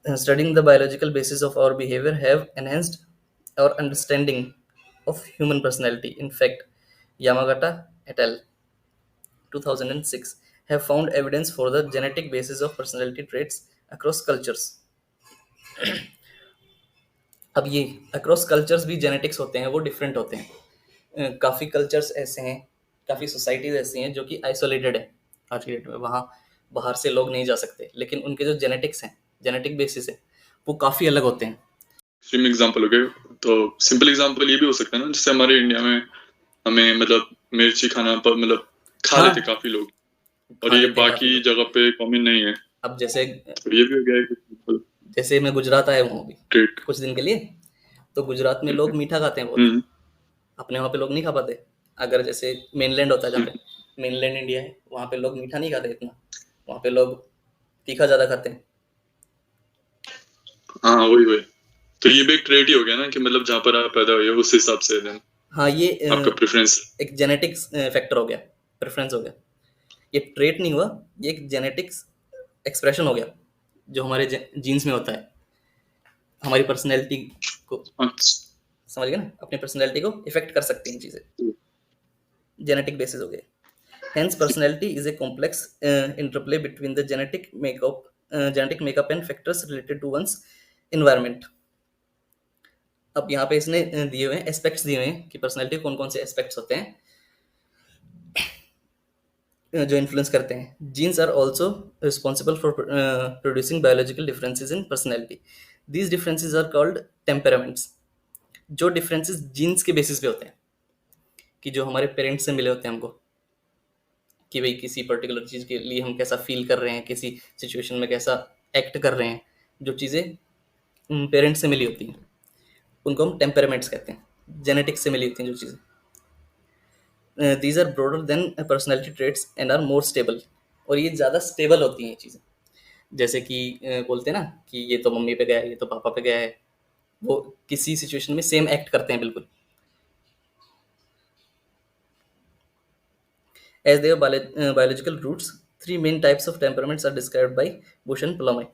Studying the biological basis of our behavior have enhanced our understanding of human personality. In fact, Yamagata et al. 2006 have found evidence for the genetic basis of personality traits across cultures. अब ये across cultures भी genetics होते हैं, वो different होते हैं। काफ़ी cultures ऐसे हैं, काफ़ी सोसाइटीज ऐसी हैं जो कि आइसोलेटेड है आज की डेट में, वहाँ बाहर से लोग नहीं जा सकते, लेकिन उनके जो जेनेटिक्स हैं, जेनेटिक बेसिस है, वो काफ़ी अलग होते हैं। एक्सट्रीम एग्जांपल हो गए, तो सिंपल एग्जांपल ये भी हो सकता है ना, जैसे हमारे इंडिया में हमें मतलब मिर्ची खाना मतलब खा हाँ, लेते काफी लोग, और खा ये लेते हैं काफ़ी बाकी लोग। जगह पे कॉमन नहीं है। अब जैसे तो ये भी हो गया एक जैसे मैं गुजरात आया हूँ अभी ट्रेट। कुछ दिन के लिए, तो गुजरात में लोग मीठा खाते हैं बहुत, अपने वहाँ पे लोग नहीं खा पाते। अगर जैसे मेनलैंड होता है, जहाँ पे मेनलैंड इंडिया है, वहाँ पे लोग मीठा नहीं खाते इतना, वहाँ पे लोग तीखा ज़्यादा खाते हैं। हाँ वही वही तो ये भी एक ट्रेट ही हो गया ना कि मतलब जहाँ पर आप पैदा हुए हो उस हिसाब से then हाँ, ये आपका प्रेफरेंस। एक जेनेटिक्स फैक्टर हो गया, प्रेफरेंस हो गया। ये ट्रेट नहीं हुआ, ये एक जेनेटिक्स एक्सप्रेशन हो गया जो हमारे जीन्स में होता है। हमारी पर्सनैलिटी को, समझ गए ना, अपनी पर्सनैलिटी को इफेक्ट कर सकती हैं चीज़ें, जेनेटिक बेसिस हो गए। Hence, personality is a complex interplay between the genetic makeup and factors related to one's environment. अब यहाँ पे इसने दिए हुए हैं एस्पेक्ट्स दिए हुए हैं कि पर्सनैलिटी कौन कौन से एस्पेक्ट्स होते हैं जो इन्फ्लुएंस करते हैं। Genes are also responsible for producing biological differences in personality. These differences are called temperaments. जो डिफरेंसेस जीन्स के बेसिस पे होते हैं, कि जो हमारे पेरेंट्स से मिले होते हैं हमको, कि भाई किसी पर्टिकुलर चीज़ के लिए हम कैसा फील कर रहे हैं, किसी सिचुएशन में कैसा एक्ट कर रहे हैं, जो चीज़ें पेरेंट्स से मिली होती हैं उनको हम टेम्परामेंट्स कहते हैं, जेनेटिक्स से मिली होती हैं जो चीज़ें। These are broader than personality traits and are more stable. और ये ज़्यादा स्टेबल होती हैं ये चीज़ें। जैसे कि बोलते हैं ना कि ये तो मम्मी पे गया है, ये तो पापा पे गया है, वो किसी सिचुएशन में सेम एक्ट करते हैं बिल्कुल। As their biological roots, three main types of temperaments are described by Bush and Plumey.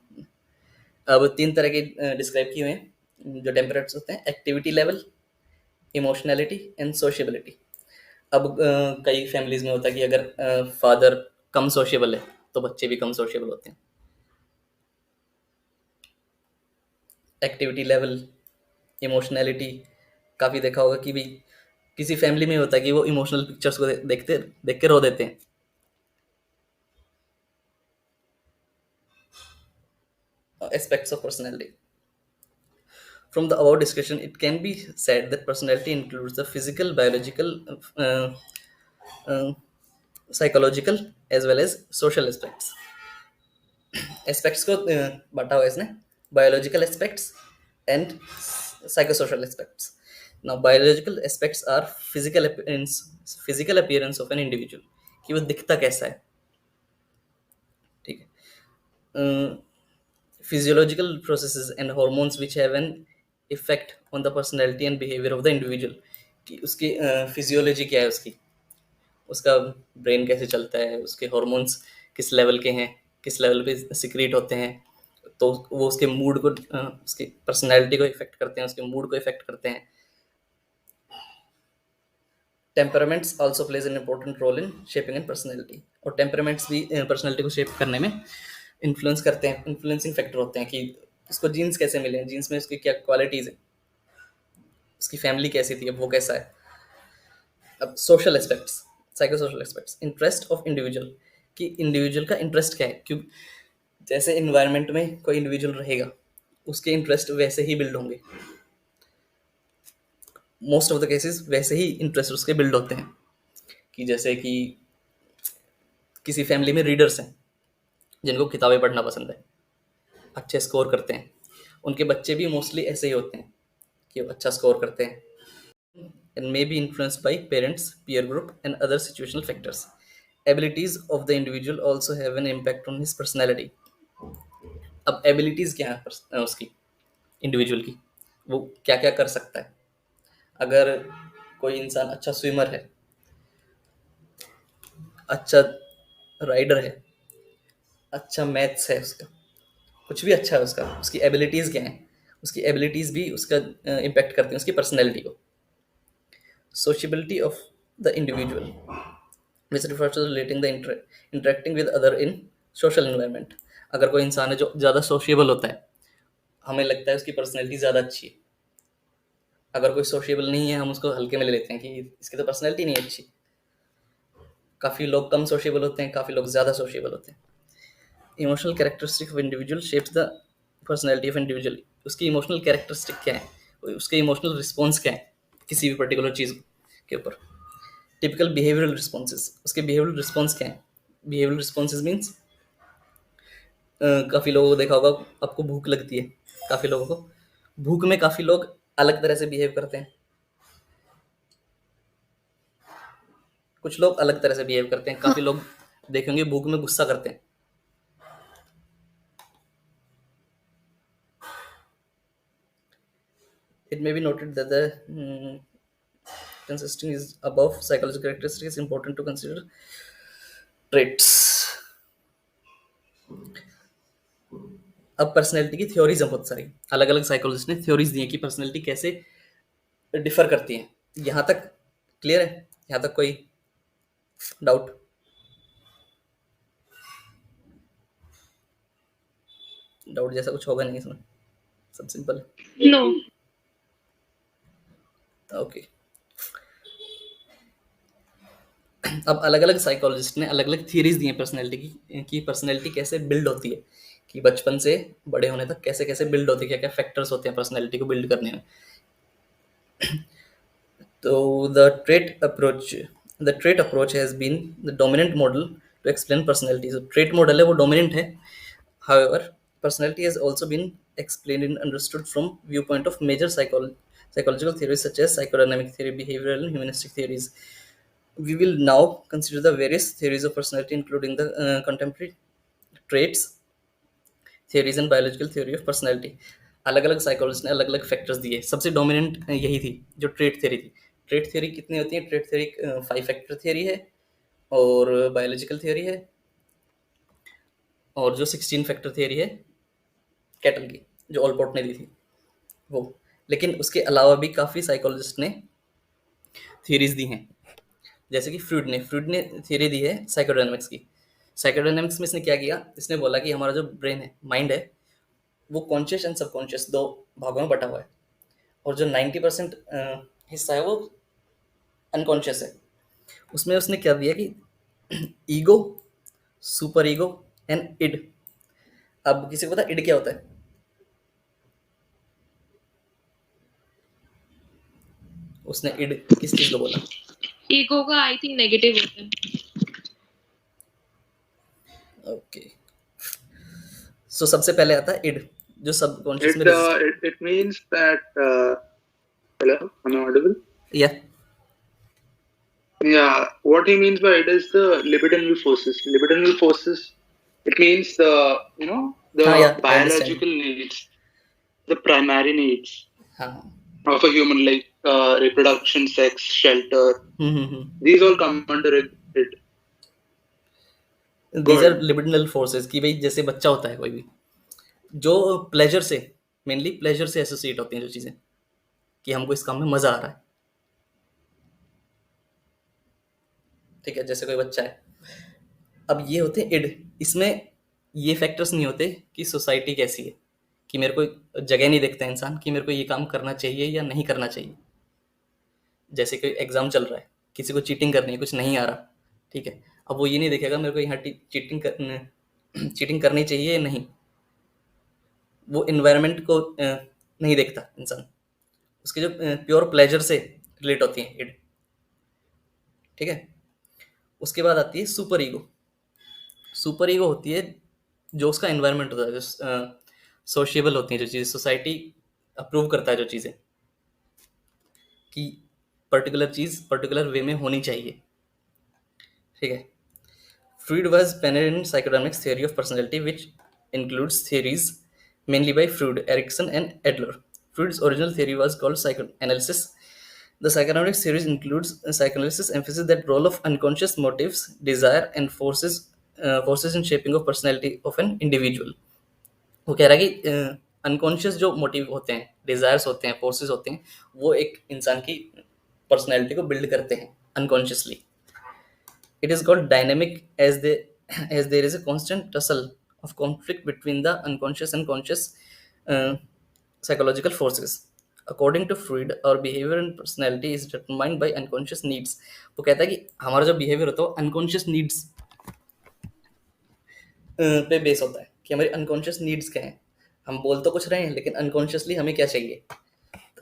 अब 3 तरह के डिस्क्राइब किए हुए हैं जो टेम्परेट्स होते हैं: एक्टिविटी लेवल, इमोशनैलिटी एंड सोशेबिलिटी। अब कई फैमिलीज में होता है कि अगर फादर कम सोशेबल है तो बच्चे भी कम सोशेबल होते हैं। एक्टिविटी लेवल, इमोशनैलिटी, काफ़ी देखा होगा कि भी किसी फैमिली में होता है कि वो इमोशनल पिक्चर्स को देख के रो देते हैं। Aspects of personality. From the above discussion, it can be said that personality includes the physical, biological, uh, psychological as well as social aspects. Aspects को बांटा हुआ है इसने, biological aspects and psychosocial aspects. Now, biological aspects are physical appearance of an individual, कि वो दिखता कैसा है, ठीक है। Physiological processes and hormones which have an effect on the personality and behavior of the individual, कि उसकी फिजियोलॉजी क्या है, उसका ब्रेन कैसे चलता है, उसके हॉर्मोन्स किस लेवल के हैं, किस लेवल पे सिक्रीट होते हैं, तो वो उसके मूड को, उसकी पर्सनैलिटी को इफेक्ट करते हैं, उसके मूड को इफेक्ट करते हैं। Temperaments also plays an important role in shaping and personality. और टेम्परामेंट्स भी पर्सनैलिटी को शेप करने में इन्फ्लुएंस करते हैं, इन्फ्लुएंसिंग फैक्टर होते हैं कि उसको जीन्स कैसे मिले, जीन्स में उसकी क्या क्वालिटीज़ है, उसकी फैमिली कैसी थी, अब वो कैसा है। अब social aspects, psychosocial aspects, interest of individual, कि इंडिविजुअल का इंटरेस्ट क्या है, क्यों जैसे इन्वायरमेंट में कोई इंडिविजुअल रहेगा उसके इंटरेस्ट वैसे ही बिल्ड होंगे। मोस्ट ऑफ द केसेस वैसे ही इंटरेस्ट उसके बिल्ड होते हैं, कि जैसे कि किसी फैमिली में रीडर्स हैं जिनको किताबें पढ़ना पसंद है, अच्छे स्कोर करते हैं, उनके बच्चे भी मोस्टली ऐसे ही होते हैं कि वो अच्छा स्कोर करते हैं, and may be influenced by parents, peer group, and other situational factors. Abilities of the individual also have an impact on his personality. अब एबिलिटीज क्या है उसकी, इंडिविजुअल की, वो क्या क्या कर सकता है। अगर कोई इंसान अच्छा स्विमर है, अच्छा राइडर है, अच्छा मैथ्स है, उसका कुछ भी अच्छा है, उसकी एबिलिटीज़ क्या हैं, उसकी एबिलिटीज़ भी उसका इम्पैक्ट करती हैं उसकी पर्सनैलिटी को। Sociability of the individual, which refers to relating the interacting with other in social environment. अगर कोई इंसान है जो ज़्यादा सोशिएबल होता है, हमें लगता है उसकी पर्सनैलिटी ज़्यादा अच्छी है। अगर कोई सोशिएबल नहीं है, हम उसको हल्के में ले लेते हैं कि इसकी तो पर्सनैलिटी नहीं अच्छी। काफ़ी लोग कम सोशिएबल होते हैं, काफ़ी लोग ज़्यादा सोशिएबल होते हैं। Emotional characteristic of individual shapes the personality of individual. उसकी इमोशनल कैरेक्टरिस्टिक क्या है, उसके इमोशनल रिस्पॉन्स क्या है किसी भी पर्टिकुलर चीज़ के ऊपर। टिपिकल बिहेवियरल रिस्पॉन्सेज, उसके बिहेवियरल रिस्पॉन्स क्या है। बिहेवियरल रिस्पॉन्सेज मीन्स काफ़ी लोगों को देखा होगा, आपको भूख लगती है, काफ़ी लोगों को भूख में काफ़ी लोग अलग तरह से बिहेव करते हैं, कुछ लोग अलग तरह से बिहेव करते हैं, काफ़ी लोग देखेंगे भूख में गुस्सा करते हैं। It may be noted that the consisting is above psychological characteristics is important to consider traits. अब पर्सनैलिटी की थ्योरीज हैं बहुत सारी, अलग अलग साइकोलॉजिस्ट ने थ्योरीज दी हैं कि पर्सनैलिटी कैसे डिफर करती हैं। यहाँ तक क्लियर है? यहाँ तक कोई डाउट? डाउट जैसा कुछ होगा नहीं इसमें, सब सिंपल है। नो। ओके, अब अलग अलग साइकोलॉजिस्ट ने अलग अलग थियरीज दी हैं पर्सनैलिटी की, कि पर्सनैलिटी कैसे बिल्ड होती है, कि बचपन से बड़े होने तक कैसे कैसे बिल्ड होती है, क्या क्या फैक्टर्स होते हैं पर्सनैलिटी को बिल्ड करने में। तो the trait approach has been the dominant model to explain personality. जो ट्रेट मॉडल है वो डोमिनेंट है, however personality has also been explained and understood from viewpoint of major psychological theories such as psychodynamic theory, behavioral and humanistic theories. We will now consider the various theories of personality, including the contemporary traits theories and biological theory of personality. अलग अलग psychologist ने अलग अलग factors दिए, सबसे dominant यही थी जो ट्रेट थ्योरी थी। ट्रेट थ्योरी कितनी होती है? ट्रेट थ्योरी 5 फैक्टर थ्योरी है, और बायोलॉजिकल थ्योरी है, और जो 16 फैक्टर थ्योरी है कैटल की, जो ऑलपोर्ट ने दी थी वो। लेकिन उसके अलावा भी काफ़ी साइकोलॉजिस्ट ने थियरीज दी हैं, जैसे कि फ्रूड ने थियरी दी है साइकोडायनामिक्स की। साइकोडायनामिक्स में इसने क्या किया? इसने बोला कि हमारा जो ब्रेन है, माइंड है, वो कॉन्शियस एंड सबकॉन्शियस 2 भागों में बटा हुआ है, और जो 90% हिस्सा है वो अनकॉन्शियस है। उसमें उसने क्या दिया कि ego, super ego and id. अब किसी को पता इड क्या होता है? उसने इड किस चीज को बोला? ईगो का आई थिंक नेगेटिव होता है। ओके, सो सबसे पहले आता है इड, जो सबकॉन्शियस में It means that hello, am I audible? या Yeah, what he means by it is the libidinal forces. Libidinal forces, it means the the हाँ, yeah, I biological needs, the primary needs हाँ, of a human, like reproduction, sex, shelter. Hmm. These all come under it. These are libidinal forces, कि भाई जैसे बच्चा होता है कोई भी, जो प्लेजर से, मेनली प्लेजर से एसोसिएट होती हैं जो चीज़ें, कि हमको इस काम में मज़ा आ रहा है। ठीक है, जैसे कोई बच्चा है, अब ये होते हैं इड। इसमें ये फैक्टर्स नहीं होते कि सोसाइटी कैसी है, कि मेरे को जगह नहीं देखता इंसान कि मेरे को ये काम करना चाहिए या नहीं करना चाहिए। जैसे कोई एग्जाम चल रहा है, किसी को चीटिंग करनी है, कुछ नहीं आ रहा, ठीक है, अब वो ये नहीं देखेगा मेरे को यहाँ चीटिंग करनी चाहिए या नहीं। वो इन्वायरमेंट को नहीं देखता इंसान, उसके जो प्योर प्लेजर से रिलेट होती हैं इड। ठीक है, उसके बाद आती है सुपर ईगो। सुपर ईगो होती है जो उसका एनवायरनमेंट होता है, जो सोशिएबल होती हैं जो चीज़ें, सोसाइटी अप्रूव करता है जो चीज़ें, कि पर्टिकुलर चीज़ पर्टिकुलर वे में होनी चाहिए। ठीक है, Freud was pioneer in psychodynamics theory of personality, which includes theories mainly by Freud, Erikson, and Adler. Freud's original theory was called psychoanalysis. The psychodynamics theory includes psychoanalysis emphasis that role of unconscious motives, desire, and forces in shaping of personality of an individual. वो कह रहा है कि unconscious जो motive होते हैं, desires होते हैं, फोर्सेस होते हैं, वो एक इंसान की पर्सनैलिटी को बिल्ड करते हैं unconsciously. It is called dynamic as there is a constant tussle of conflict between the unconscious and conscious psychological forces. According to Freud, our behavior and personality is determined by unconscious needs. वो कहता है कि हमारा जो behaviour होता है वो unconscious needs पे बेस होता है, कि हमारी अनकॉन्शियस नीड्स क्या हैं। हम बोल तो कुछ रहे हैं, लेकिन अनकॉन्शियसली हमें क्या चाहिए,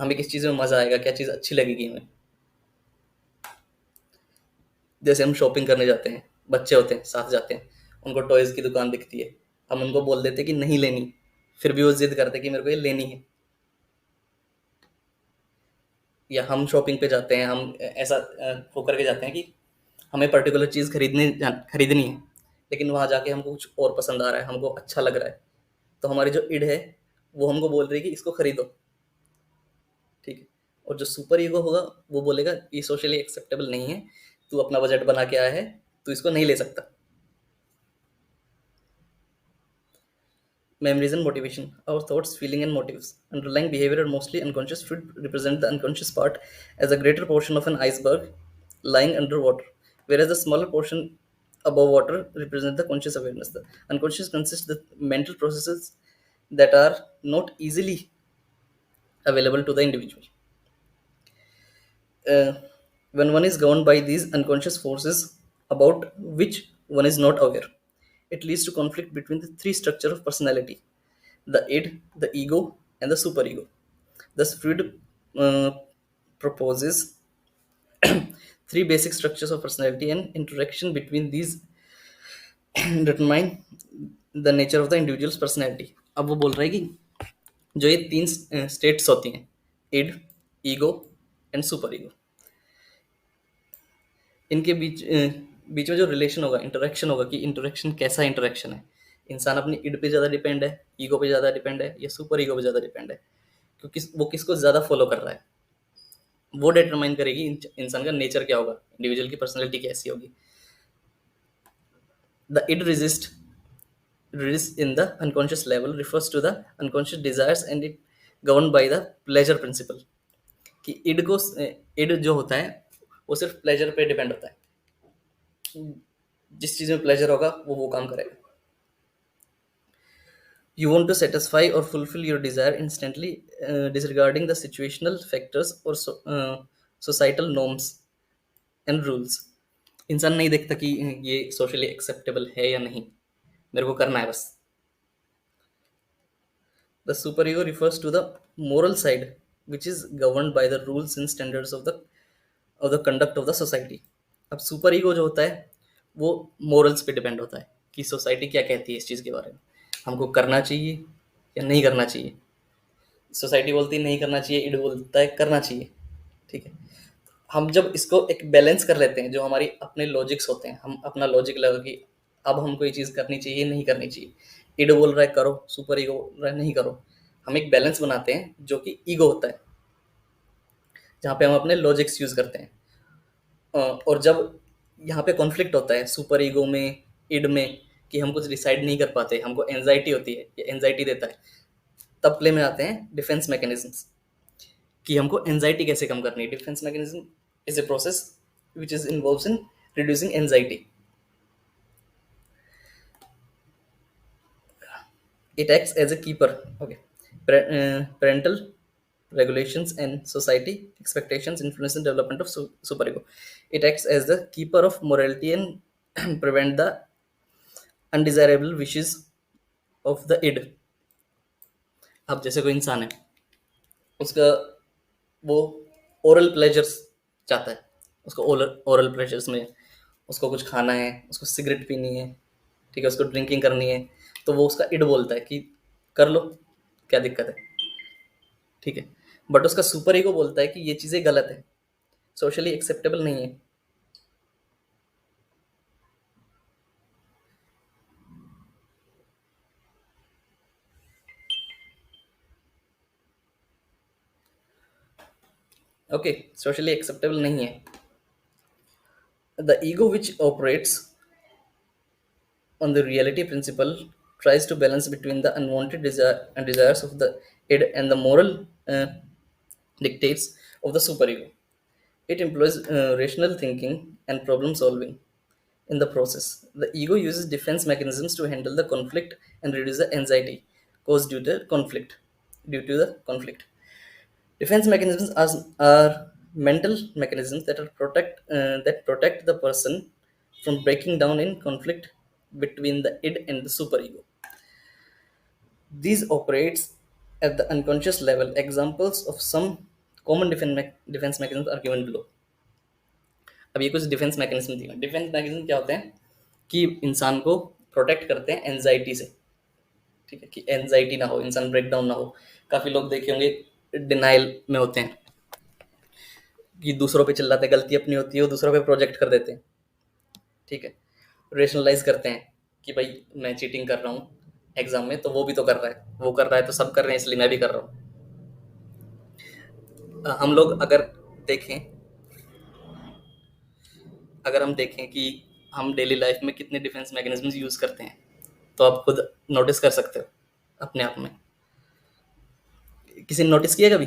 हमें किस चीज़ में मज़ा आएगा, क्या चीज़ अच्छी लगेगी हमें। जैसे हम शॉपिंग करने जाते हैं, बच्चे होते हैं साथ जाते हैं, उनको टॉयज़ की दुकान दिखती है, हम उनको बोल देते हैं कि नहीं लेनी, फिर भी वो जिद करते हैं कि मेरे को ये लेनी है। या हम शॉपिंग पे जाते हैं, हम ऐसा होकर के जाते हैं कि हमें पर्टिकुलर चीज़ खरीदनी है, लेकिन वहाँ जाके हमको कुछ और पसंद आ रहा है, हमको अच्छा लग रहा है, तो हमारी जो इड है वो हमको बोल रही है कि इसको खरीदो। ठीक है। और जो सुपर ईगो होगा वो बोलेगा ये सोशली एक्सेप्टेबल नहीं है, तू अपना बजट बना के आया है, तू इसको नहीं ले सकता। Memories and motivation. Our thoughts, feeling, and motives. Underlying behavior are mostly unconscious. Should represent the unconscious part as a greater portion of an iceberg lying underwater, whereas the smaller portion above water represent the conscious awareness. The unconscious consists of the mental processes that are not easily available to the individual. Uh, when one is governed by these unconscious forces about which one is not aware, it leads to conflict between the three structures of personality: the id, the ego, and the superego. Thus, Freud proposes three basic structures of personality, and interaction between these determine the nature of the individual's personality. अब वो बोल रहा है कि जो ये तीन states होती हैं, id, ego and super ego, इनके बीच में जो रिलेशन होगा, इंटरेक्शन होगा कि इंटरेक्शन कैसा इंटरेक्शन है, इंसान अपनी इड पे ज़्यादा डिपेंड है, ईगो पे ज़्यादा डिपेंड है, या सुपर ईगो पे ज़्यादा डिपेंड है, क्योंकि वो किसको ज़्यादा फॉलो कर रहा है, वो डिटरमाइन करेगी इंसान का नेचर क्या होगा, इंडिविजुअल की पर्सनैलिटी कैसी होगी. The id resist in the unconscious level refers to the unconscious desires and it governed by the pleasure principle. कि इड जो होता है वो सिर्फ प्लेजर पे डिपेंड होता है, जिस चीज में प्लेजर होगा वो काम करेगा. You want to satisfy or fulfill your desire instantly, disregarding the situational factors or societal norms and rules. इंसान नहीं देखता कि ये सोशली एक्सेप्टेबल है या नहीं, मेरे को करना है बस. The superego refers to the moral side, which is governed by the rules and standards of the conduct of the society. अब सुपर ईगो जो होता है वो मोरल्स पे डिपेंड होता है कि सोसाइटी क्या कहती है इस चीज़ के बारे में, हमको करना चाहिए या नहीं करना चाहिए. सोसाइटी बोलती है नहीं करना चाहिए, इड बोलता है करना चाहिए. ठीक है, हम जब इसको एक बैलेंस कर लेते हैं, जो हमारी अपने लॉजिक्स होते हैं, हम अपना लॉजिक लगा कि अब हमको ये चीज़ करनी चाहिए नहीं करनी चाहिए, इड बोल रहा है करो, सुपर ईगो बोल रहा है नहीं करो, हम एक बैलेंस बनाते हैं जो कि ईगो होता है, जहाँ पे हम अपने लॉजिक्स यूज़ करते हैं. और जब यहाँ पे कॉन्फ्लिक्ट होता है सुपर ईगो में, इड में, कि हम कुछ डिसाइड नहीं कर पाते, हमको एंजाइटी होती है या एंजाइटी देता है, तब प्ले में आते हैं डिफेंस मैकेनिज्म्स कि हमको एंजाइटी कैसे कम करनी है. Defence mechanism is a process which is involves in reducing anxiety. It acts as a keeper. Okay. Parental regulations and society expectations influence the development of superego. It acts as the keeper of morality and prevent the undesirable wishes of the id. अब जैसे कोई इंसान है, उसका वो oral pleasures चाहता है, उसको ओरल प्लेजर्स में उसको कुछ खाना है, उसको सिगरेट पीनी है, ठीक है, उसको ड्रिंकिंग करनी है, तो वो उसका इड बोलता है कि कर लो, क्या दिक्कत है. ठीक है, बट उसका सुपर ईगो बोलता है कि ये चीज़ें गलत है, सोशली एक्सेप्टेबल नहीं है. ओके, सोशली एक्सेप्टेबल नहीं है. The ego which operates on the reality principle tries to balance between the unwanted desires of the id and the moral dictates of the superego. It employs rational thinking and problem solving in the process. The ego uses defense mechanisms to handle the conflict and reduce the anxiety caused due to conflict. Defense mechanisms are mental mechanisms that protect the person from breaking down in conflict between the id and the superego. These operates at the unconscious level. Examples of some common defense mechanisms are given below. अब ये कुछ defence mechanism दिए. Defence mechanism क्या होते हैं कि इंसान को प्रोटेक्ट करते हैं एंजाइटी से. ठीक है, कि एंजाइटी ना हो, इंसान ब्रेकडाउन ना हो. काफ़ी लोग देखे होंगे डिनाइल में होते हैं कि दूसरों पे चिल्लाते हैं, गलती अपनी होती है वो दूसरों पे प्रोजेक्ट कर देते हैं. ठीक है, रेशनलाइज करते हैं कि भाई मैं चीटिंग कर रहा हूँ एग्जाम में, तो वो भी तो कर रहा है, वो कर रहा है तो सब कर रहे हैं, इसलिए मैं भी कर रहा हूँ. हम लोग देखें अगर हम देखें कि हम डेली लाइफ में कितने डिफेंस मैकेनिज्म्स यूज करते हैं, तो आप खुद नोटिस कर सकते हो अपने आप में। किसी ने नोटिस किया कभी?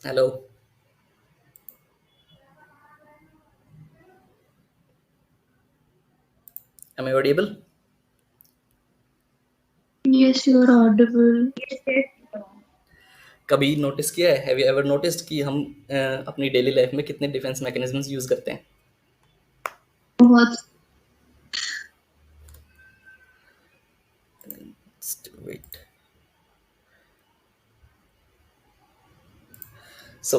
Hello? Am I audible? Yes, you are audible. कभी नोटिस किया है, हैव यू एवर नोटिस्ड कि हम अपनी डेली लाइफ में कितने डिफेंस मैकेनिज्म्स यूज करते हैं? बहुत। Wait. So,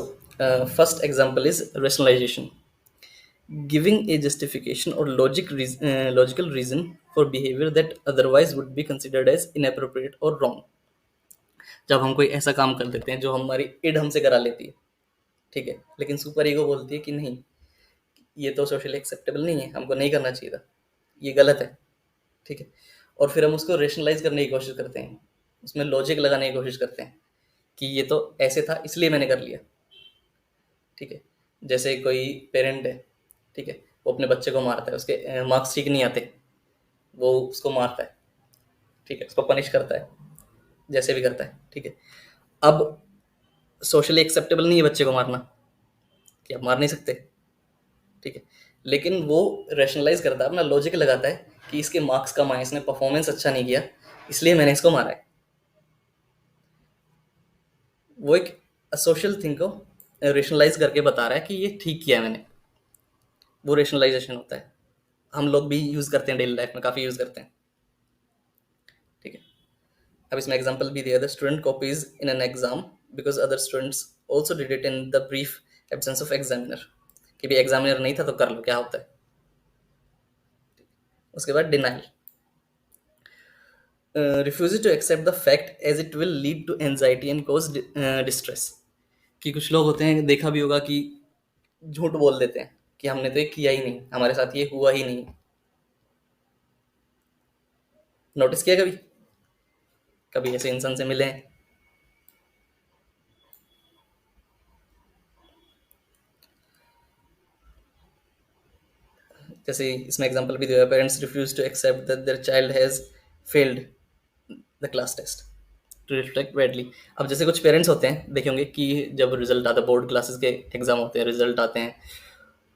first example is rationalization. Giving a justification or logical reason for behavior that otherwise would be considered as inappropriate or wrong. जब हम कोई ऐसा काम कर देते हैं जो हमारी इड हमसे करा लेती है, ठीक है, लेकिन सुपर ईगो बोलती है कि नहीं, ये तो सोशली एक्सेप्टेबल नहीं है, हमको नहीं करना चाहिए था, ये गलत है, ठीक है, और फिर हम उसको रेशनलाइज करने की कोशिश करते हैं, उसमें लॉजिक लगाने की कोशिश करते हैं कि ये तो ऐसे था इसलिए मैंने कर लिया, ठीक है। जैसे कोई पेरेंट है, ठीक है, वो अपने बच्चे को मारता है, उसके मार्क्स ठीक नहीं आते, वो उसको मारता है, ठीक है, उसको पनिश करता है, जैसे भी करता है, ठीक है। अब सोशली एक्सेप्टेबल नहीं है बच्चे को मारना, कि आप मार नहीं सकते, ठीक है, लेकिन वो रेशनलाइज करता है, अपना लॉजिक लगाता है कि इसके मार्क्स कम आए, इसने परफॉर्मेंस अच्छा नहीं किया, इसलिए मैंने इसको मारा है। वो एक सोशल थिंग को रेशनलाइज करके बता रहा है कि ये ठीक किया है मैंने, वो रेशनलाइजेशन होता है। हम लोग भी यूज करते हैं, डेली लाइफ में काफी यूज करते हैं, ठीक है। अब इसमें एग्जांपल भी दिया, the student copies in an exam because other students also did it in the brief absence of examiner, कि भी एग्जामिनर नहीं था तो कर लो, क्या होता है। उसके बाद denial, refuse to accept the fact as it will lead to anxiety and cause distress, कि कुछ लोग होते हैं, देखा भी होगा, कि झूठ बोल देते हैं कि हमने तो ये किया ही नहीं, हमारे साथ ये हुआ ही नहीं। नोटिस किया कभी? कभी ऐसे इंसान से मिले हैं? जैसे इसमें एग्जांपल भी दिया, parents refuse to accept that their child has failed the class test to reflect badly. अब जैसे कुछ पेरेंट्स होते हैं, देखे होंगे कि जब रिजल्ट आता है, बोर्ड क्लासेस के एग्जाम होते हैं, रिजल्ट आते हैं,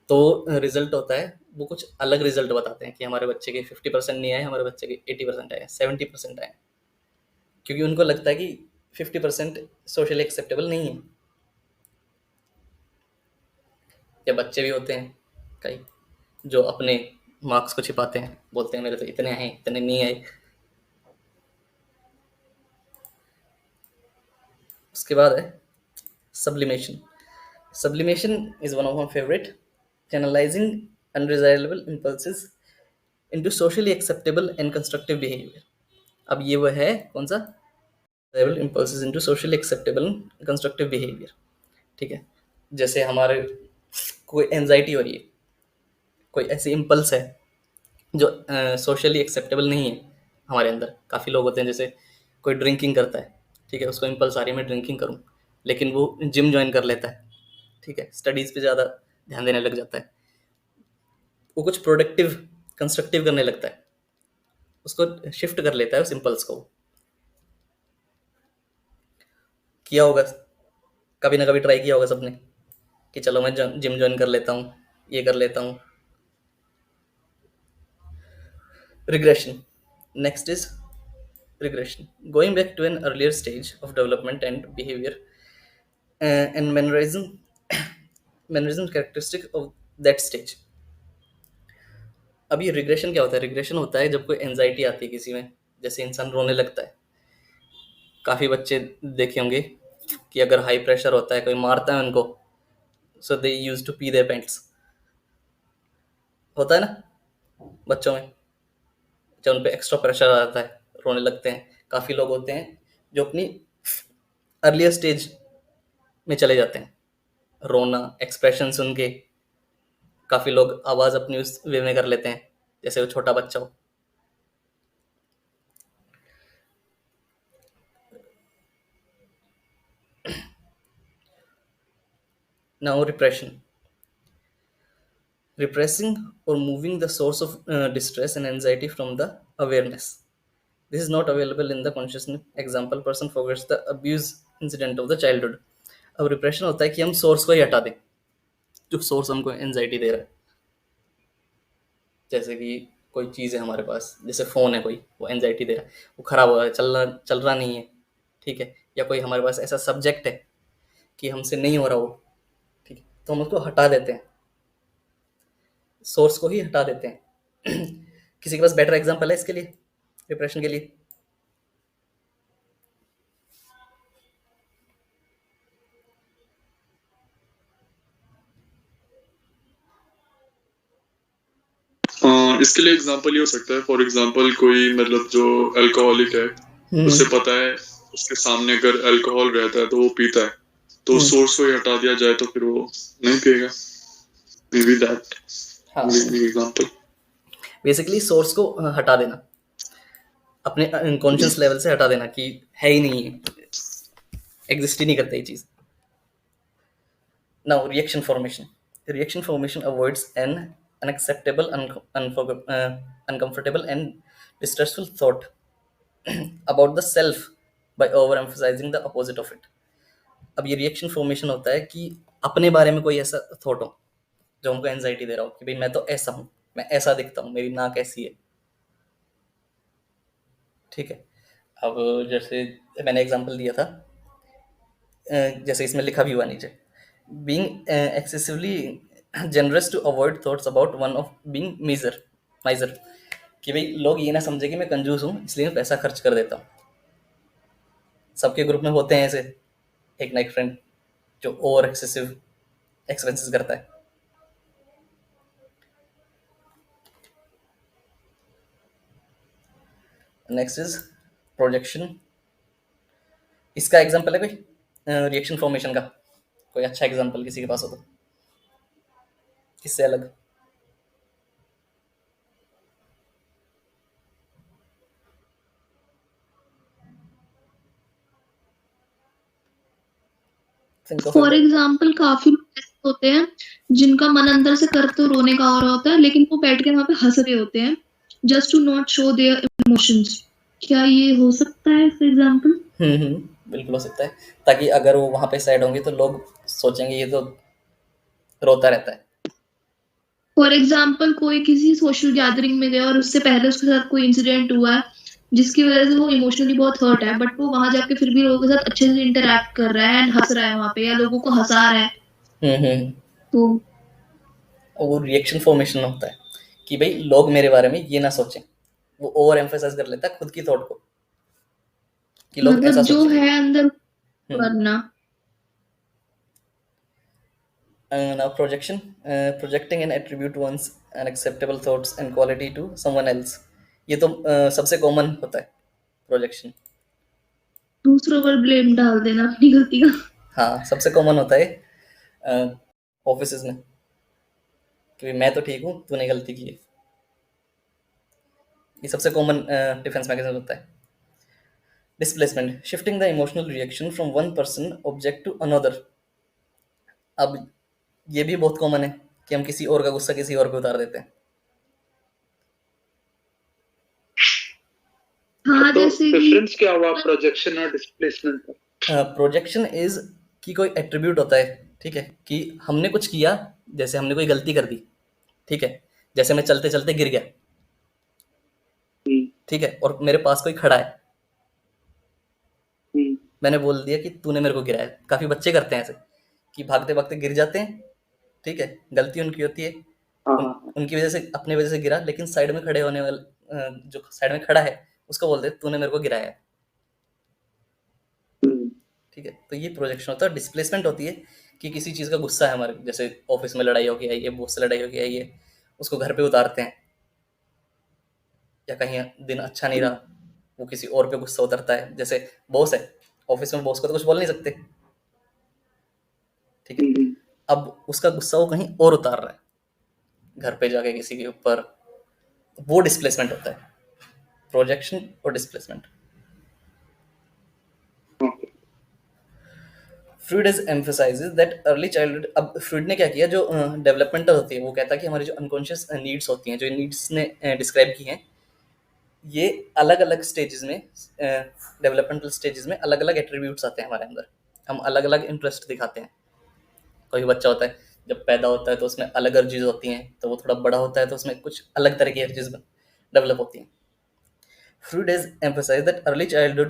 तो रिजल्ट होता है, वो कुछ अलग रिजल्ट बताते हैं कि हमारे बच्चे के 50% नहीं आए, हमारे बच्चे के 80% आए, 70% आए, क्योंकि उनको लगता है कि 50% सोशली एक्सेप्टेबल नहीं है। या बच्चे भी होते हैं कई जो अपने मार्क्स को छिपाते हैं, बोलते हैं मेरे तो इतने आए, इतने नहीं आए। उसके बाद है sublimation. Sublimation is one of my favorite, channelizing undesirable impulses into socially acceptable and constructive behavior. अब ये वो है कौन सा, undesirable impulses into socially acceptable and constructive behavior, ठीक है। जैसे हमारे कोई एंजाइटी हो रही है, कोई ऐसी इम्पल्स है जो सोशली एक्सेप्टेबल नहीं है हमारे अंदर। काफ़ी लोग होते हैं, जैसे कोई ड्रिंकिंग करता है, ठीक है, उसको इम्पल्स आ रही है मैं ड्रिंकिंग करूं, लेकिन वो जिम ज्वाइन कर लेता है, ठीक है, स्टडीज़ पे ज़्यादा ध्यान देने लग जाता है, वो कुछ प्रोडक्टिव कंस्ट्रक्टिव करने लगता है, उसको शिफ्ट कर लेता है उस इम्पल्स को। किया होगा, कभी ना कभी ट्राई किया होगा सबने, कि चलो मैं जिम ज्वाइन कर लेता हूँ, ये कर लेता हूँ। Regression. Next is regression. Going back to an earlier stage of development and behavior and mannerism, mannerism characteristic of that stage. अब ये रिग्रेशन क्या होता है? रिग्रेशन होता है जब कोई एंजाइटी आती है किसी में, जैसे इंसान रोने लगता है। काफ़ी बच्चे देखे होंगे कि अगर हाई प्रेशर होता है, कोई मारता है उनको, so they use to pee their pants, होता है ना बच्चों में, जब उन पे एक्स्ट्रा प्रेशर आ जाता है, रोने लगते हैं। काफ़ी लोग होते हैं जो अपनी अर्लियर स्टेज में चले जाते हैं, रोना, एक्सप्रेशन सुन के काफ़ी लोग आवाज़ अपनी उस वे में कर लेते हैं जैसे वो छोटा बच्चा हो। Now, repression. Repressing or moving the source of distress and anxiety from the awareness. This is not available in the consciousness. Example, person forgets the abuse incident of the childhood. अब रिप्रेशन होता है कि हम source को ही हटा दें, जो source हमको एंजाइटी दे रहा है। जैसे कि कोई चीज़ है हमारे पास, जैसे फ़ोन है, कोई वो एंजाइटी दे रहा है, वो ख़राब हो रहा है, चल रहा नहीं है, ठीक है। या कोई हमारे पास ऐसा सब्जेक्ट है कि हमसे नहीं हो रहा वो, ठीक है, तो हम उसको हटा देते हैं, सोर्स को ही हटा देते हैं। किसी के पास बेटर एग्जांपल है इसके लिए, डिप्रेशन के लिए? इसके लिए एग्जांपल ये हो सकता है, फॉर एग्जांपल कोई मतलब जो अल्कोहलिक है, उसे पता है उसके सामने अगर अल्कोहल रहता है तो वो पीता है, तो सोर्स को ही हटा दिया जाए तो फिर वो नहीं पिएगा। May be that example. Basically source को हटा देना, अपने कॉन्शियस लेवल से हटा देना कि है ही नहीं है, एग्जिस्ट ही नहीं करता ये चीज। Now reaction formation. Reaction formation avoids an unacceptable, uncomfortable and distressful thought about the self by overemphasizing the opposite of it. अब ये रिएक्शन फॉर्मेशन होता है कि अपने बारे में कोई ऐसा थॉट हो जो हमको एंजाइटी दे रहा हो कि भाई मैं तो ऐसा हूँ, मैं ऐसा दिखता हूँ, मेरी नाक ऐसी है, ठीक है। अब जैसे मैंने एग्जांपल दिया था, जैसे इसमें लिखा भी हुआ नीचे, being excessively generous to avoid thoughts about one of being miser, कि भाई लोग ये ना समझे कि मैं कंजूस हूँ इसलिए मैं पैसा खर्च कर देता हूँ। सबके ग्रुप में होते हैं ऐसे एक ना एक फ्रेंड जो ओवर एक्सेसिव एक्सपेंसेस करता है। Next is projection. इसका एग्जांपल है कोई रिएक्शन फॉर्मेशन का, कोई अच्छा एग्जांपल किसी के पास हो तो, इससे अलग? फॉर एग्जाम्पल काफी लोग ऐसे होते हैं जिनका मन अंदर से कर तो रोने का हो रहा होता है, लेकिन वो बैठ के वहां पे हंस रहे होते हैं just to not show their emotions. क्या ये हो सकता है फॉर एग्जाम्पल? बिल्कुल हो सकता है, ताकि अगर वो वहां पे सैड होंगे तो लोग सोचेंगे ये तो रोता रहता है। फॉर एग्जाम्पल कोई किसी सोशल गैदरिंग में गया और उससे पहले उसके साथ कोई इंसिडेंट हुआ है जिसकी वजह से वो इमोशनली बहुत हर्ट है, बट वो वहां जाके फिर भी लोगों के साथ अच्छे से इंटरेक्ट कर रहा है एंड हंस रहा है वहां पे, या लोगों को हंसा रहा है। तो वो रिएक्शन फॉर्मेशन होता है कि भाई लोग मेरे बारे में ये ना सोचें, वो ओवर एम्फेसाइज कर लेता है खुद की थॉट को कि लोग ऐसा मतलब जो सोचें। है अंदर करना। Now projection, projecting an attribute one's unacceptable thoughts and quality to someone else. ये तो सबसे कॉमन होता है प्रोजेक्शन। दूसरों पर ब्लेम डाल देना अपनी गलती का। हाँ, सबसे कॉमन होता है ऑफिस में कि मैं तो ठीक हूँ, तूने गलती की है। ये सबसे कॉमन डिफेंस मैकेनिज्म होता है। Displacement, shifting the emotional reaction from one person object to another. अब ये भी बहुत कॉमन है कि हम किसी और का गुस्सा किसी और पे उतार देते हैं। हाँ, तो जैसे कि डिफरेंस क्या हुआ प्रोजेक्शन और डिस्प्लेसमेंट का? प्रोजेक्शन इज कि कोई एट्रीब्यूट होता है, ठीक है, कि हमने कुछ किया, जैसे हमने कोई गलती कर दी, ठीक है, जैसे मैं चलते चलते गिर गया, ठीक है, और मेरे पास कोई खड़ा है, मैंने बोल दिया कि तूने मेरे को गिराया। काफी बच्चे करते हैं ऐसे कि भागते भागते गिर जाते हैं, ठीक है, गलती उनकी होती है, उनकी वजह से, अपनी वजह से गिरा, लेकिन साइड में खड़े होने वाले जो साइड में खड़ा है उसको बोल दे तूने मेरे को गिराया है, ठीक है। तो ये प्रोजेक्शन होता है। डिस्प्लेसमेंट होती है कि किसी चीज़ का गुस्सा है हमारे, जैसे ऑफिस में लड़ाई होगी आई है, बॉस से लड़ाई होगी आई है, उसको घर पे उतारते हैं, या कहीं दिन अच्छा नहीं रहा, वो किसी और पे गुस्सा उतरता है। जैसे बॉस है, ऑफिस में बॉस को तो कुछ बोल नहीं सकते, ठीक है, अब उसका गुस्सा वो कहीं और उतार रहा है, घर पे जाके किसी के ऊपर, वो डिस्प्लेसमेंट होता है, प्रोजेक्शन और displacement. Freud is emphasises that early childhood. अब फ्रूड ने क्या किया, जो डेवलपमेंटल होती है, वो कहता है कि हमारी जो अनकॉन्शियस नीड्स होती हैं, जो नीड्स ने डिस्क्राइब की हैं, ये अलग अलग स्टेजेस में, डेवलपमेंटल स्टेजेस में अलग अलग एट्रीब्यूट्स आते हैं हमारे अंदर। हम अलग अलग इंटरेस्ट दिखाते हैं। कोई बच्चा होता है, जब पैदा होता है तो उसमें अलग अर्जीज होती हैं, तो वो थोड़ा बड़ा होता है तो उसमें कुछ अलग तरह की अर्जीज डेवलप होती हैं। Freud has emphasized that early childhood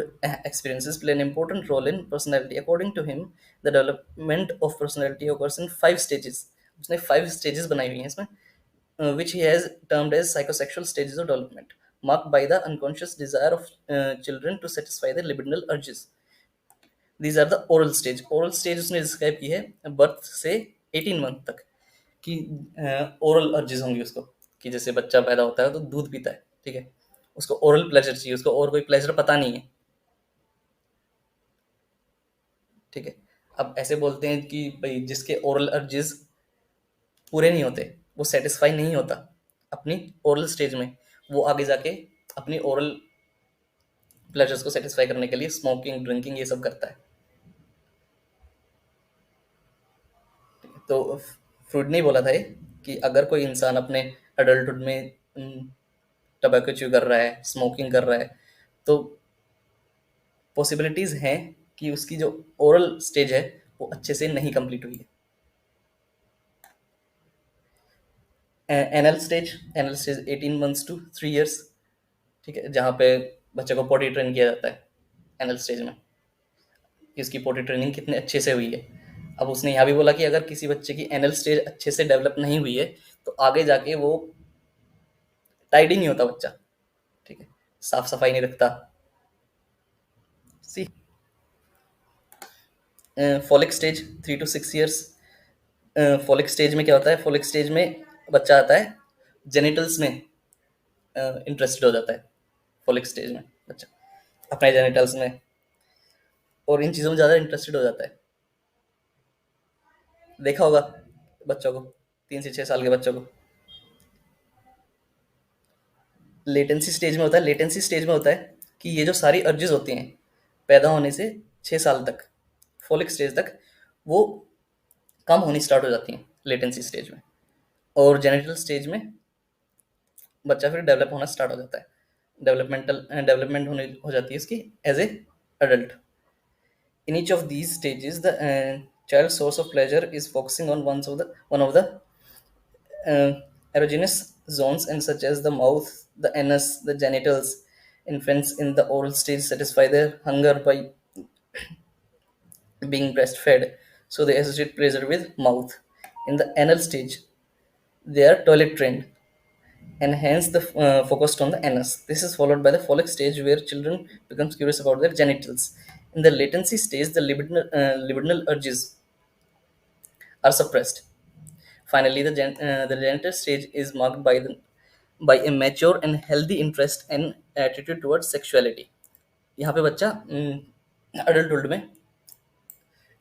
experiences play an important role in personality. According to him, the development of personality occurs in 5 stages. उसने 5 stages बनाई हुई हैं इसमें, which he has termed as psychosexual stages of development, marked by the unconscious desire of children to satisfy their libidinal urges. These are the oral stage. Oral stage उसने describe की है birth से 18 month तक कि oral urges होंगी उसको, कि जैसे बच्चा पैदा होता है तो दूध पीता है, ठीक है, उसको ओरल प्लेजर चाहिए, उसको और कोई प्लेजर पता नहीं है, ठीक है। अब ऐसे बोलते हैं कि भाई जिसके ओरल अर्जेस पूरे नहीं होते, वो सेटिस्फाई नहीं होता अपनी ओरल स्टेज में, वो आगे जाके अपनी ओरल प्लेजर्स को सेटिस्फाई करने के लिए स्मोकिंग, ड्रिंकिंग, ये सब करता है। तो फ्रूड ने बोला था ये कि अगर कोई इंसान अपने अडल्टहुड में टबैको च्यू कर रहा है, स्मोकिंग कर रहा है, तो पॉसिबिलिटीज हैं कि उसकी जो ओरल स्टेज है वो अच्छे से नहीं कंप्लीट हुई है। Anal stage 18 months to 3 years, ठीक है, जहाँ पे बच्चे को पॉटी ट्रेन किया जाता है एनएल स्टेज में, कि उसकी पॉटी ट्रेनिंग कितने अच्छे से हुई है। अब उसने यहाँ भी बोला कि अगर किसी बच्चे की एनएल स्टेज अच्छे से डेवलप नहीं हुई है तो आगे जाके वो टाइडी नहीं होता बच्चा, ठीक है, साफ सफाई नहीं रखता। C phallic stage 3 to 6 years. Phallic stage में क्या होता है, फॉलिक स्टेज में बच्चा आता है जेनिटल्स में इंटरेस्टेड हो जाता है। फॉलिक स्टेज में बच्चा अपने जेनिटल्स में और इन चीज़ों में ज़्यादा इंटरेस्टेड हो जाता है। देखा होगा बच्चों को, 3 से 6 साल के बच्चों को। लेटेंसी स्टेज में होता है, लेटेंसी स्टेज में होता है कि ये जो सारी अर्जेस होती हैं पैदा होने से 6 साल तक, फॉलिक स्टेज तक, वो कम होनी स्टार्ट हो जाती हैं लेटेंसी स्टेज में, और जेनिटल स्टेज में बच्चा फिर डेवलप होना स्टार्ट हो जाता है, डेवलपमेंट होने हो जाती है इसकी as a adult. In each of these stages, the child's source of pleasure is focusing on one of the erogenous zones, and such as the mouth, the anus, the genitals. Infants in the oral stage satisfy their hunger by being breastfed, so they associate pleasure with mouth. In the anal stage, they are toilet trained, and hence the focused on the anus. This is followed by the folic stage, where children becomes curious about their genitals. In the latency stage, the libidinal urges are suppressed. Finally, the genital stage is marked by a mature and healthy interest and attitude towards sexuality. यहाँ पे बच्चा adulthood में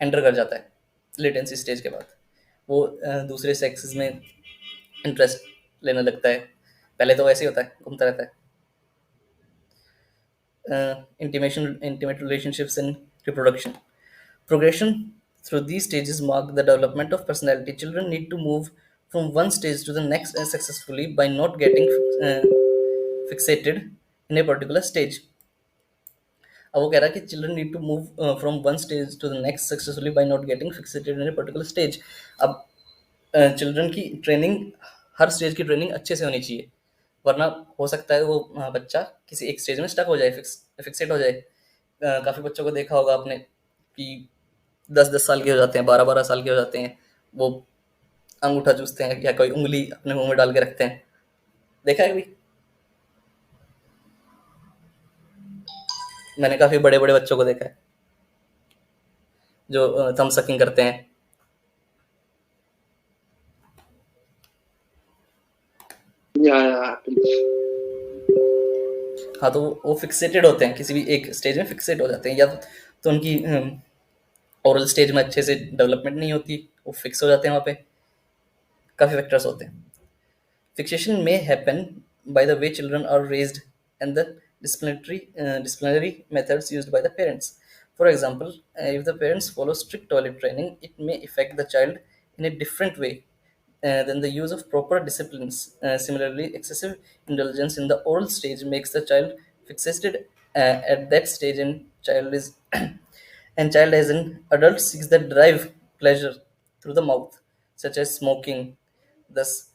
enter कर जाता है latency stage के बाद, वो दूसरे सेक्सेस में इंटरेस्ट लेने लगता है। पहले तो वैसे ही होता है, घूमता रहता है। Intimate relationships and reproduction. Progression through these stages mark the development of personality. Children need to move from one stage to the next successfully by not getting fixated in a particular stage. अब वो कह रहा है कि children need to move from one stage to the next successfully by not getting fixated in a particular stage. अब children की training, हर stage की ट्रेनिंग अच्छे से होनी चाहिए, वरना हो सकता है वो बच्चा किसी एक स्टेज में स्टक हो जाए, फिक्सेट हो जाए। काफ़ी बच्चों को देखा होगा आपने कि 10-10 साल के हो जाते हैं, 12-12 साल के हो जाते हैं, वो अंगूठा चूसते हैं या कोई उंगली अपने मुंह में डाल के रखते हैं। देखा है कभी? मैंने काफ़ी बड़े बड़े बच्चों को देखा है जो थंब सकिंग करते हैं। हाँ, तो वो फिक्सेटेड होते हैं, किसी भी एक स्टेज में फिक्सेट हो जाते हैं, या तो उनकी ओरल स्टेज में अच्छे से डेवलपमेंट नहीं होती, वो फिक्स हो जाते हैं वहाँ पे। काफ़ी फैक्टर्स होते हैं। Fixation may happen by the way children are raised and the disciplinary methods used by the parents. For example, if the parents follow strict toilet training, it may affect the child in a different way than the use of proper disciplines. Similarly, excessive indulgence in the oral stage makes the child fixated at that stage, and child is and child as an adult seeks the drive pleasure through the mouth, such as smoking. Thus,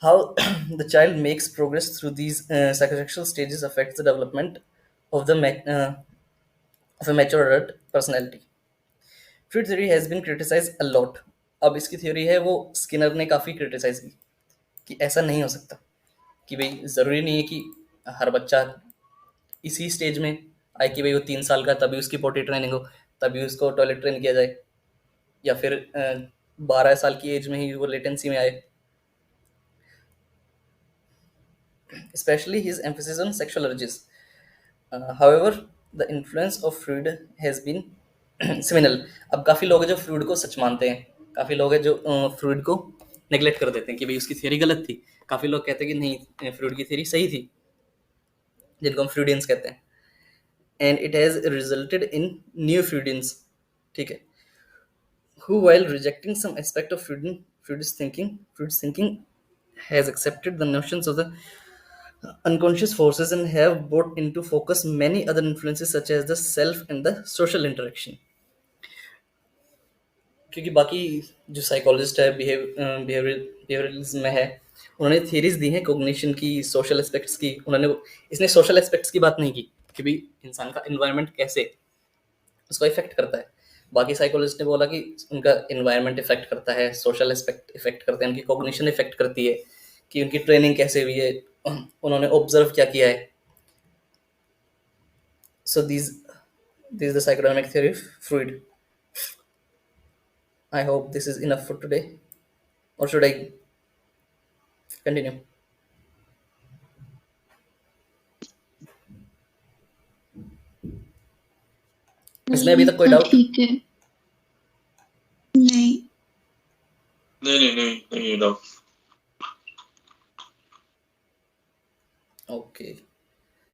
how the child makes progress through these psychosexual stages affects the development of of a mature adult personality. Freud theory has been criticise a lot. अब इसकी theory है वो Skinner ने काफ़ी criticise की कि ऐसा नहीं हो सकता, कि भाई ज़रूरी नहीं है कि हर बच्चा इसी स्टेज में आए कि भाई वो 3 साल का तभी उसकी पोटी ट्रेनिंग हो, तभी उसको टॉयलेट ट्रेन किया जाए, या फिर 12 साल की एज में ही वो लेटेंसी में आए. Especially his emphasis on sexual urges. However, the influence of Freud has been seminal. अब काफ़ी लोग हैं जो फ्रूड को सच मानते हैं, काफ़ी लोग हैं जो फ्रूड को नेग्लेक्ट कर देते हैं कि भाई उसकी थियरी गलत थी. काफ़ी लोग कहते हैं कि नहीं, फ्रूड की थियरी सही थी, जिनको हम फ्रूडियंस कहते हैं. And it has resulted in neo Freudians, ठीक है, who while rejecting some aspect of Freud's thinking has accepted the notions of the unconscious forces and have brought into focus many other influences such as the self and the social interaction. क्योंकि बाकी जो psychologist है behaviourism में है, उन्होंने theories दी हैं cognition की, social aspects की. इसने सोशल एस्पेक्ट्स की बात नहीं की कि भाई इंसान का एनवायरनमेंट कैसे उसको इफेक्ट करता है. बाकी साइकोलॉजिस्ट ने बोला कि उनका एनवायरनमेंट इफेक्ट करता है, सोशल एस्पेक्ट इफेक्ट करते हैं, उनकी कॉग्निशन इफेक्ट करती है, कि उनकी ट्रेनिंग कैसे हुई है, उन्होंने ऑब्जर्व क्या किया है. So this is the psychodynamic theory of Freud. I hope this is enough for today, or should I continue? इसमें अभी तक कोई डाउट? ठीक है. नहीं नहीं डाउट. ओके.